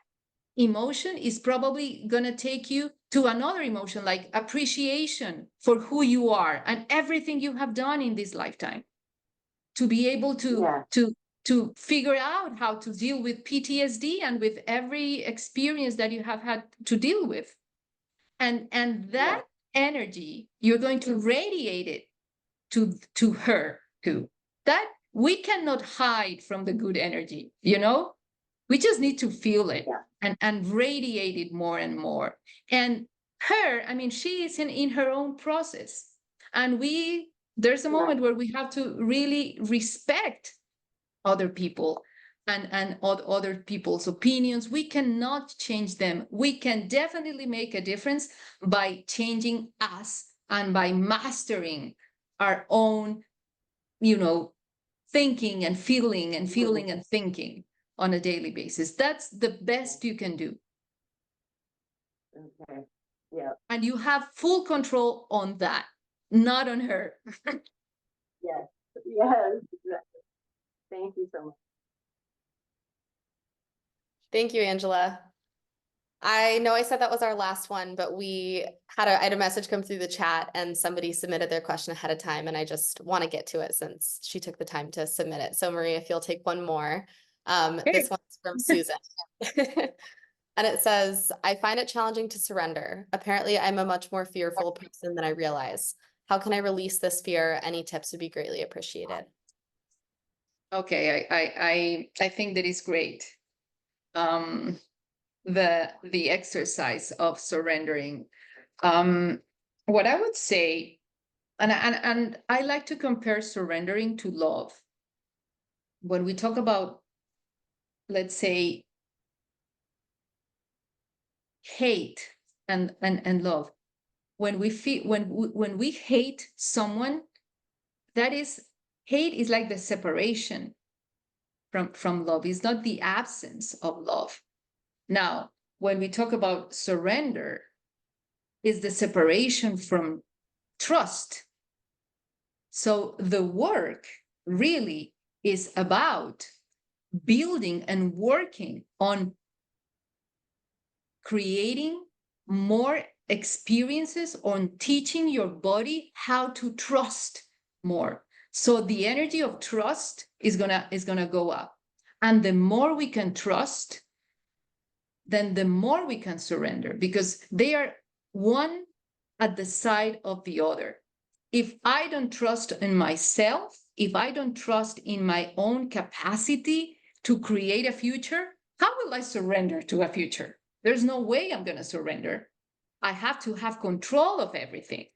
S3: emotion is probably going to take you to another emotion like appreciation for who you are and everything you have done in this lifetime, to be able to figure out how to deal with PTSD and with every experience that you have had to deal with. And that energy, you're going to radiate it to her too. That we cannot hide from the good energy, you know? We just need to feel it and radiate it more and more. And her, I mean, she is in her own process. And there's a moment where we have to really respect other people and other people's opinions. We cannot change them. We can definitely make a difference by changing us and by mastering our own, thinking and feeling and feeling and thinking on a daily basis. That's the best you can do.
S7: Okay. Yeah.
S3: And you have full control on that, not on her.
S7: Yes. Yes. Thank you so much.
S1: Thank you, Angela. I know I said that was our last one, but I had a message come through the chat and somebody submitted their question ahead of time, and I just want to get to it since she took the time to submit it. So Maria, if you'll take one more. This one's from Susan. And it says, I find it challenging to surrender. Apparently, I'm a much more fearful person than I realize. How can I release this fear? Any tips would be greatly appreciated.
S3: Okay, I think that is great. The exercise of surrendering. What I would say, and I like to compare surrendering to love. When we talk about, let's say, hate and love, when we feel when we hate someone, hate is like the separation from love. It's not the absence of love. Now, when we talk about surrender, is the separation from trust. So the work really is about building and working on creating more experiences, on teaching your body how to trust more. So the energy of trust is gonna go up. And the more we can trust, then the more we can surrender, because they are one at the side of the other. If I don't trust in myself, if I don't trust in my own capacity to create a future, how will I surrender to a future? There's no way I'm going to surrender. I have to have control of everything.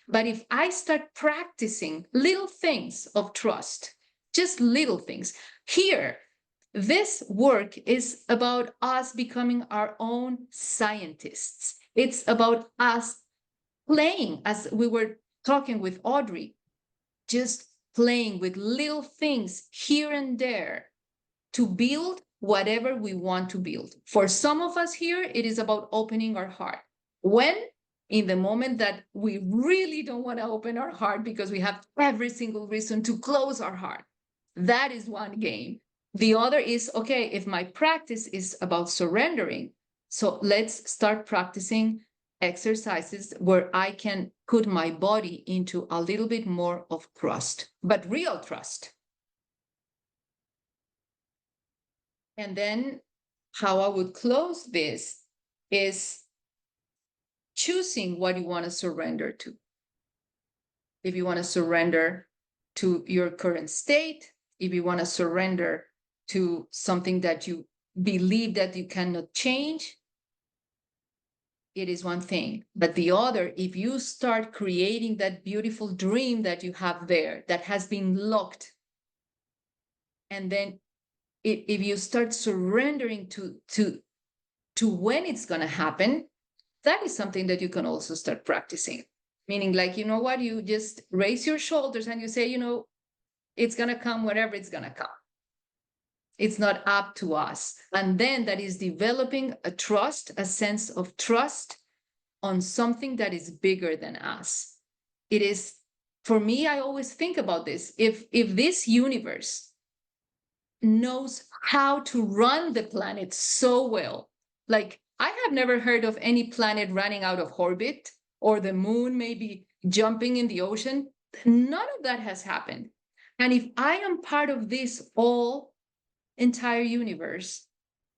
S3: But if I start practicing little things of trust, just little things, here, this work is about us becoming our own scientists. It's about us playing, as we were talking with Audrey, just playing with little things here and there to build whatever we want to build. For some of us here, it is about opening our heart. When? In the moment that we really don't want to open our heart because we have every single reason to close our heart. That is one game. The other is, okay, if my practice is about surrendering, so let's start practicing exercises where I can put my body into a little bit more of trust, but real trust. And then how I would close this is choosing what you want to surrender to. If you want to surrender to your current state, if you want to surrender to something that you believe that you cannot change, it is one thing. But the other, if you start creating that beautiful dream that you have there that has been locked, and then if you start surrendering to when it's going to happen, that is something that you can also start practicing. Meaning, like, you know what, you just raise your shoulders and you say, it's going to come wherever it's going to come. It's not up to us. And then that is developing a trust, a sense of trust on something that is bigger than us. It is, for me, I always think about this. If this universe knows how to run the planet so well. Like, I have never heard of any planet running out of orbit or the moon maybe jumping in the ocean. None of that has happened. And if I am part of this all entire universe,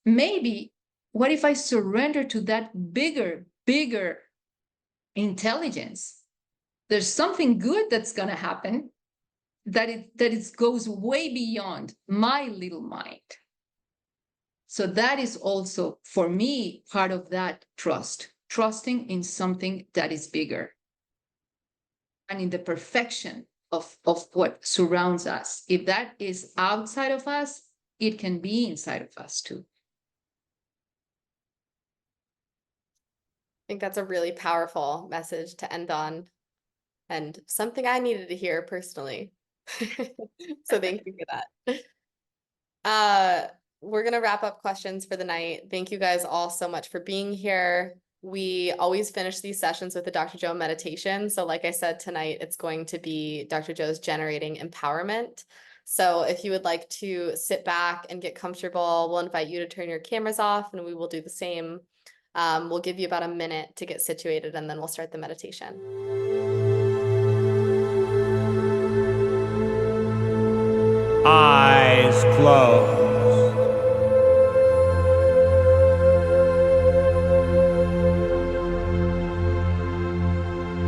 S3: maybe what if I surrender to that bigger intelligence? There's something good that's going to happen that it goes way beyond my little mind. So that is also, for me, part of that trusting in something that is bigger and in the perfection of what surrounds us. If that is outside of us, it can be inside of us too.
S1: I think that's a really powerful message to end on, and something I needed to hear personally. So thank you for that. We're gonna wrap up questions for the night. Thank you guys all so much for being here. We always finish these sessions with the Dr. Joe meditation. So like I said, tonight it's going to be Dr. Joe's Generating Empowerment. So if you would like to sit back and get comfortable, we'll invite you to turn your cameras off and we will do the same. We'll give you about a minute to get situated and then we'll start the meditation.
S8: Eyes closed.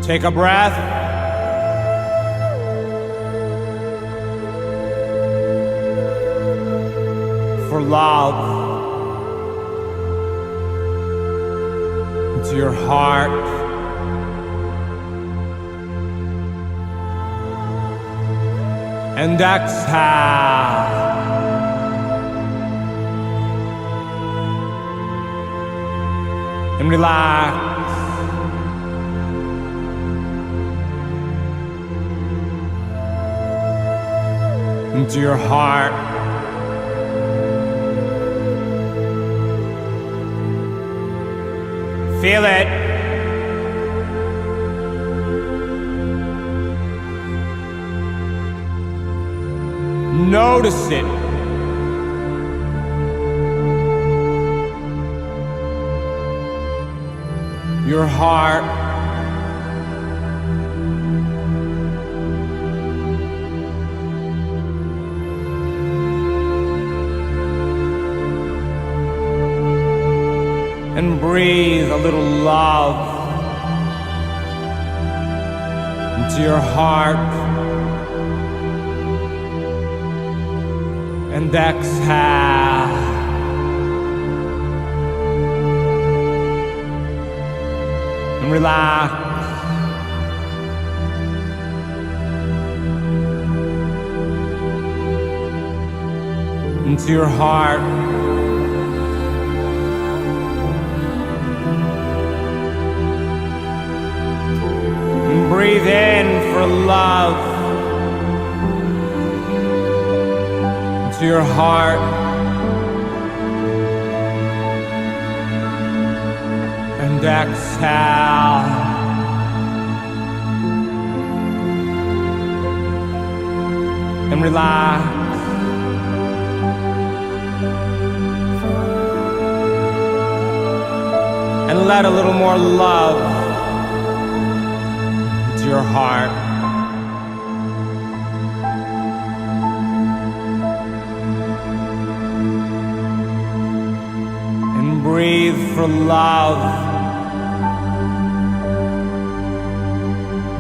S8: Take a breath. For love. Into your heart. And exhale. And relax. Into your heart. Feel it. Notice it. Your heart. And breathe a little love into your heart. And exhale. And relax. Into your heart. And breathe in for love. To your heart. And exhale. And relax. And let a little more love into your heart. Breathe for love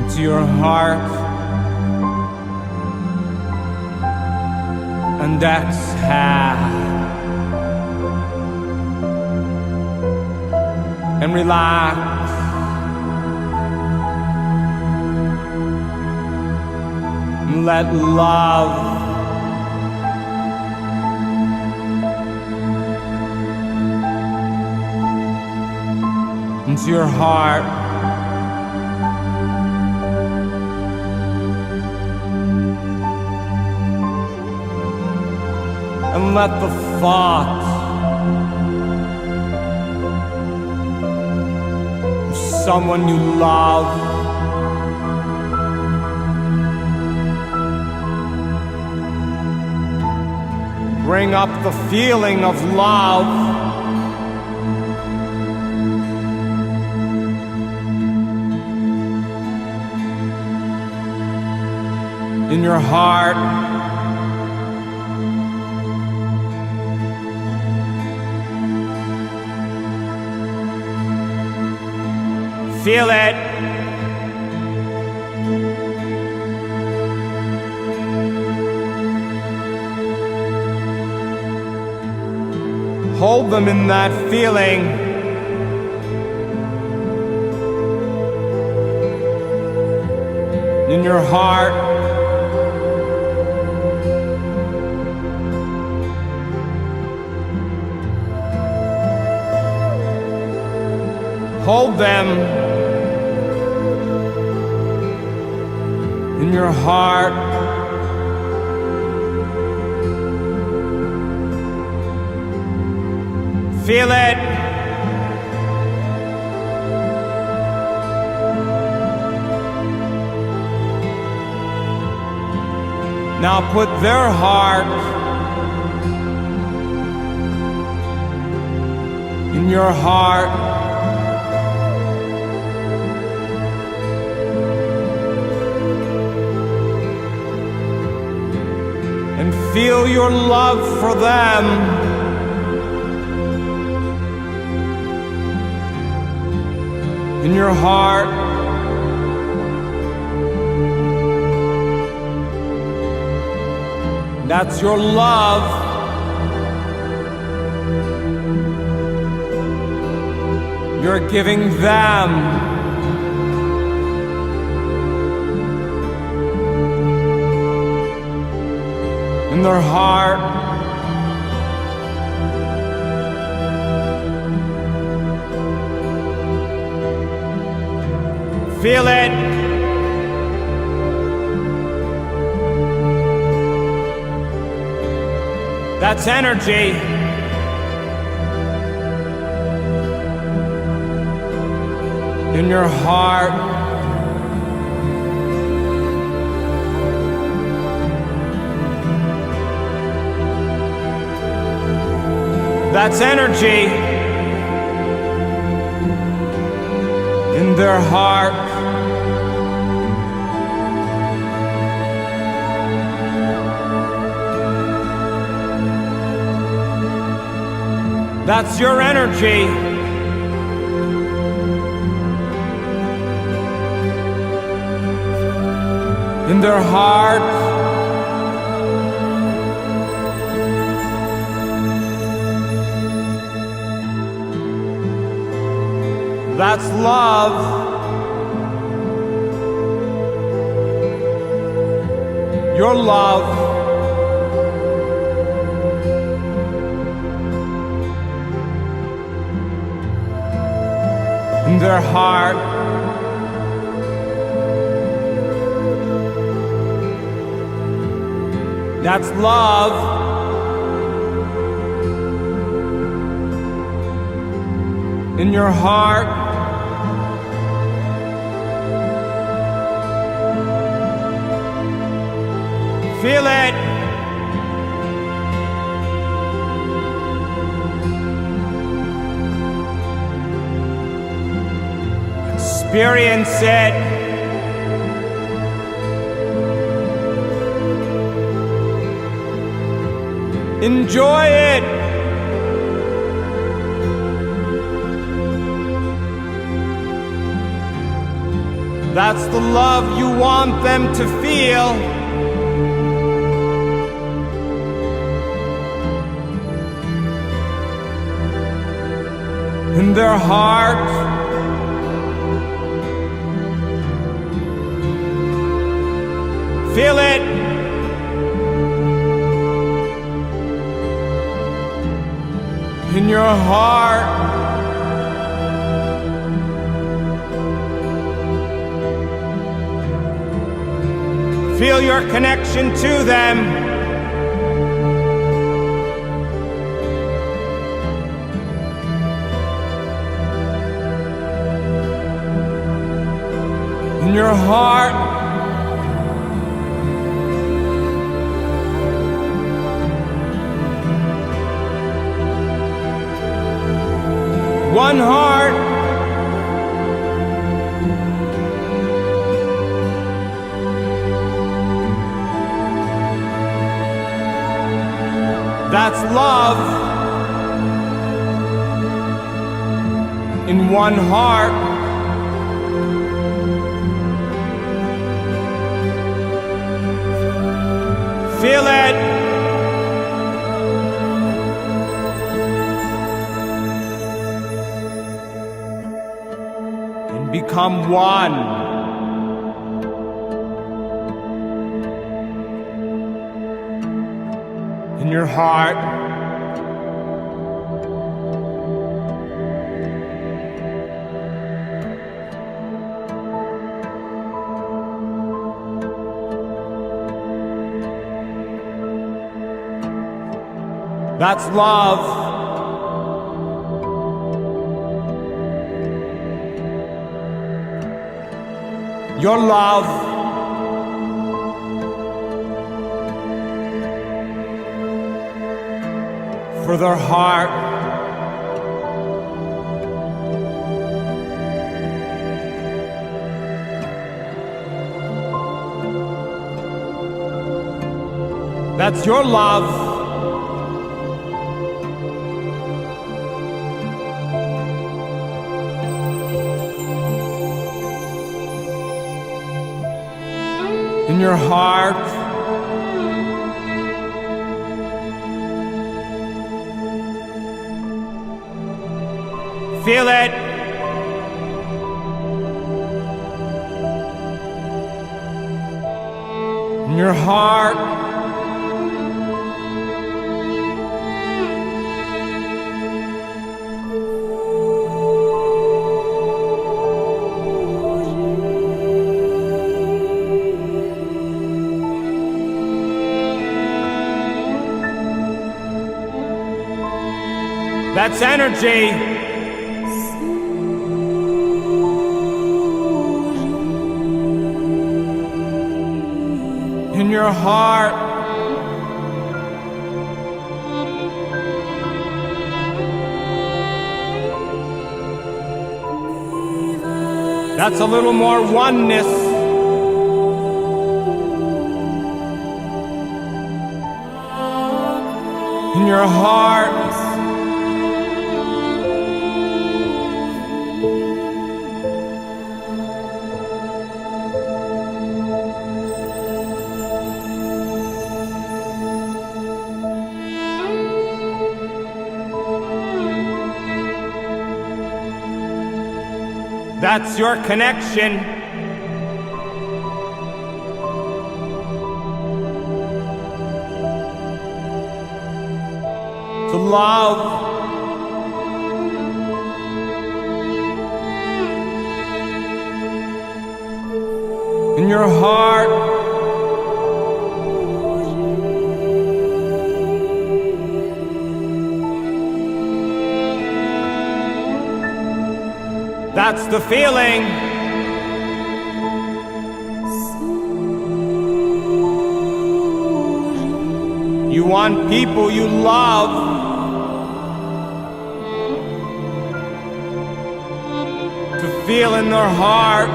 S8: into your heart. And exhale. And relax. And let love into your heart. And let the thought of someone you love bring up the feeling of love. In your heart. Feel it. Hold them in that feeling. In your heart. Hold them in your heart. Feel it. Now put their heart in your heart. And feel your love for them. In your heart. That's your love. You're giving them. In their heart. Feel it. That's energy. In your heart. That's energy. In their heart. That's your energy. In their heart. That's love. Your love. In their heart. That's love. In your heart. Feel it. Experience it. Enjoy it. That's the love you want them to feel. In their heart. Feel it. In your heart. Feel your connection to them. In your heart. one heart. That's love in one heart. Feel it. And become one. In your heart. That's love. Your love. For their heart. That's your love. In your heart. Feel it. In your heart. That's energy. In your heart. That's a little more oneness. In your heart. That's your connection. To love. In your heart. That's the feeling. You want people you love to feel in their heart.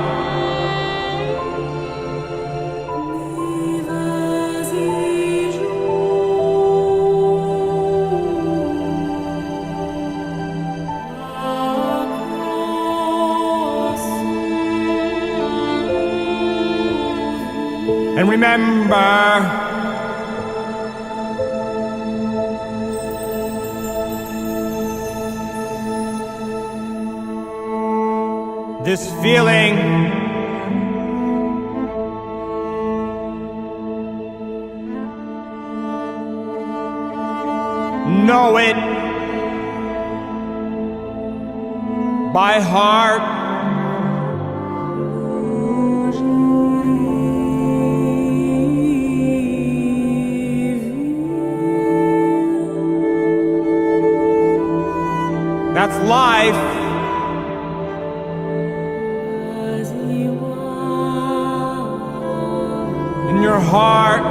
S8: And remember, this feeling know it by heart. That's life. In your heart.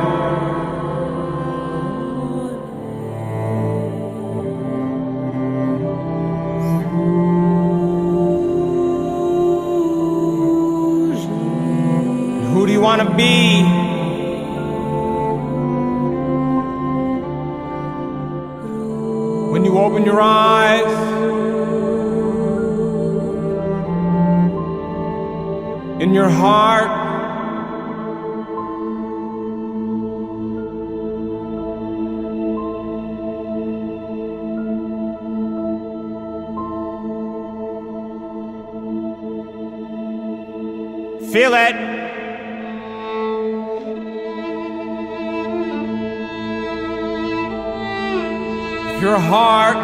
S8: want to be. When you open your eyes, in your heart, feel it. Your heart.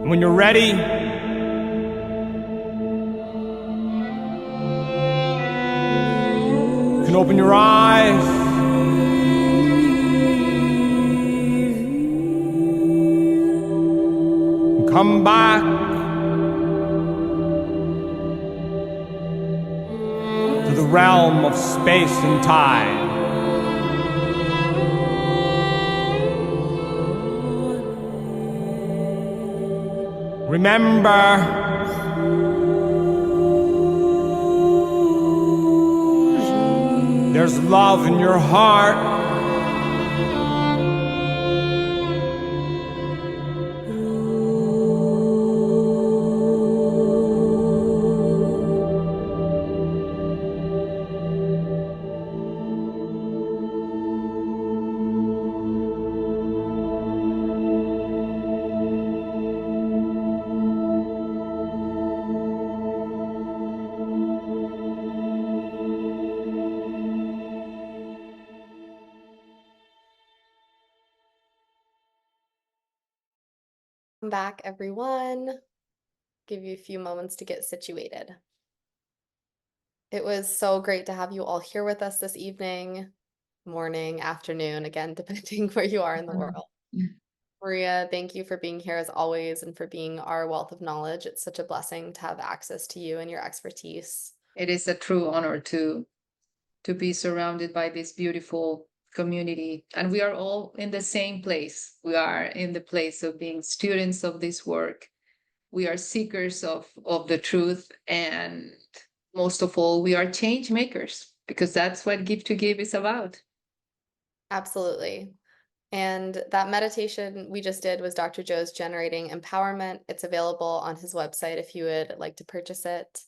S8: And when you're ready, you can open your eyes. And come back to the realm of space and time. Remember, there's love in your heart.
S1: Welcome back, everyone. Give you a few moments to get situated. It was so great to have you all here with us this evening, morning, afternoon, again, depending where you are in the world. Maria, thank you for being here as always and for being our wealth of knowledge. It's such a blessing to have access to you and your expertise.
S3: It is a true honor to be surrounded by this beautiful community. And we are all in the same place. We are in the place of being students of this work. We are seekers of the truth. And most of all, we are change makers, because that's what Give to Give is about.
S1: Absolutely. And that meditation we just did was Dr. Joe's Generating Empowerment. It's available on his website if you would like to purchase it.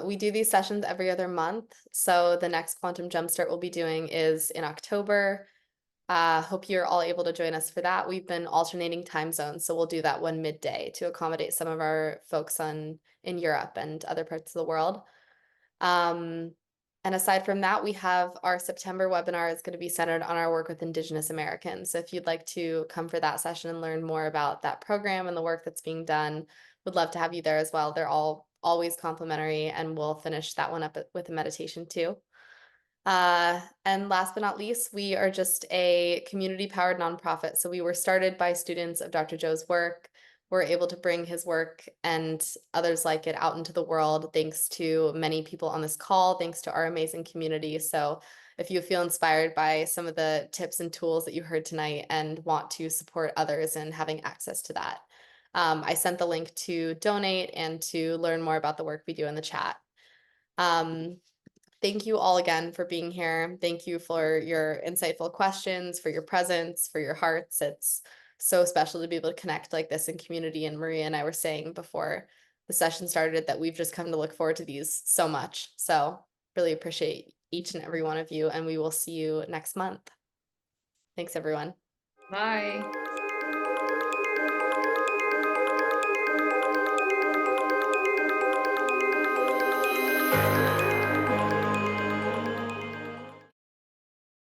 S1: We do these sessions every other month. So the next Quantum Jumpstart we'll be doing is in October. Hope you're all able to join us for that. We've been alternating time zones, so we'll do that one midday to accommodate some of our folks in Europe and other parts of the world. And aside from that, we have our September webinar is going to be centered on our work with Indigenous Americans. So if you'd like to come for that session and learn more about that program and the work that's being done, would love to have you there as well. They're all always complimentary, and we'll finish that one up with a meditation too. And last but not least, we are just a community-powered nonprofit. So we were started by students of Dr. Joe's work. We're able to bring his work and others like it out into the world thanks to many people on this call, thanks to our amazing community. So if you feel inspired by some of the tips and tools that you heard tonight and want to support others in having access to that, I sent the link to donate and to learn more about the work we do in the chat. Thank you all again for being here. Thank you for your insightful questions, for your presence, for your hearts. It's so special to be able to connect like this in community. And Maria and I were saying before the session started that we've just come to look forward to these so much. So really appreciate each and every one of you, and we will see you next month. Thanks, everyone.
S3: Bye.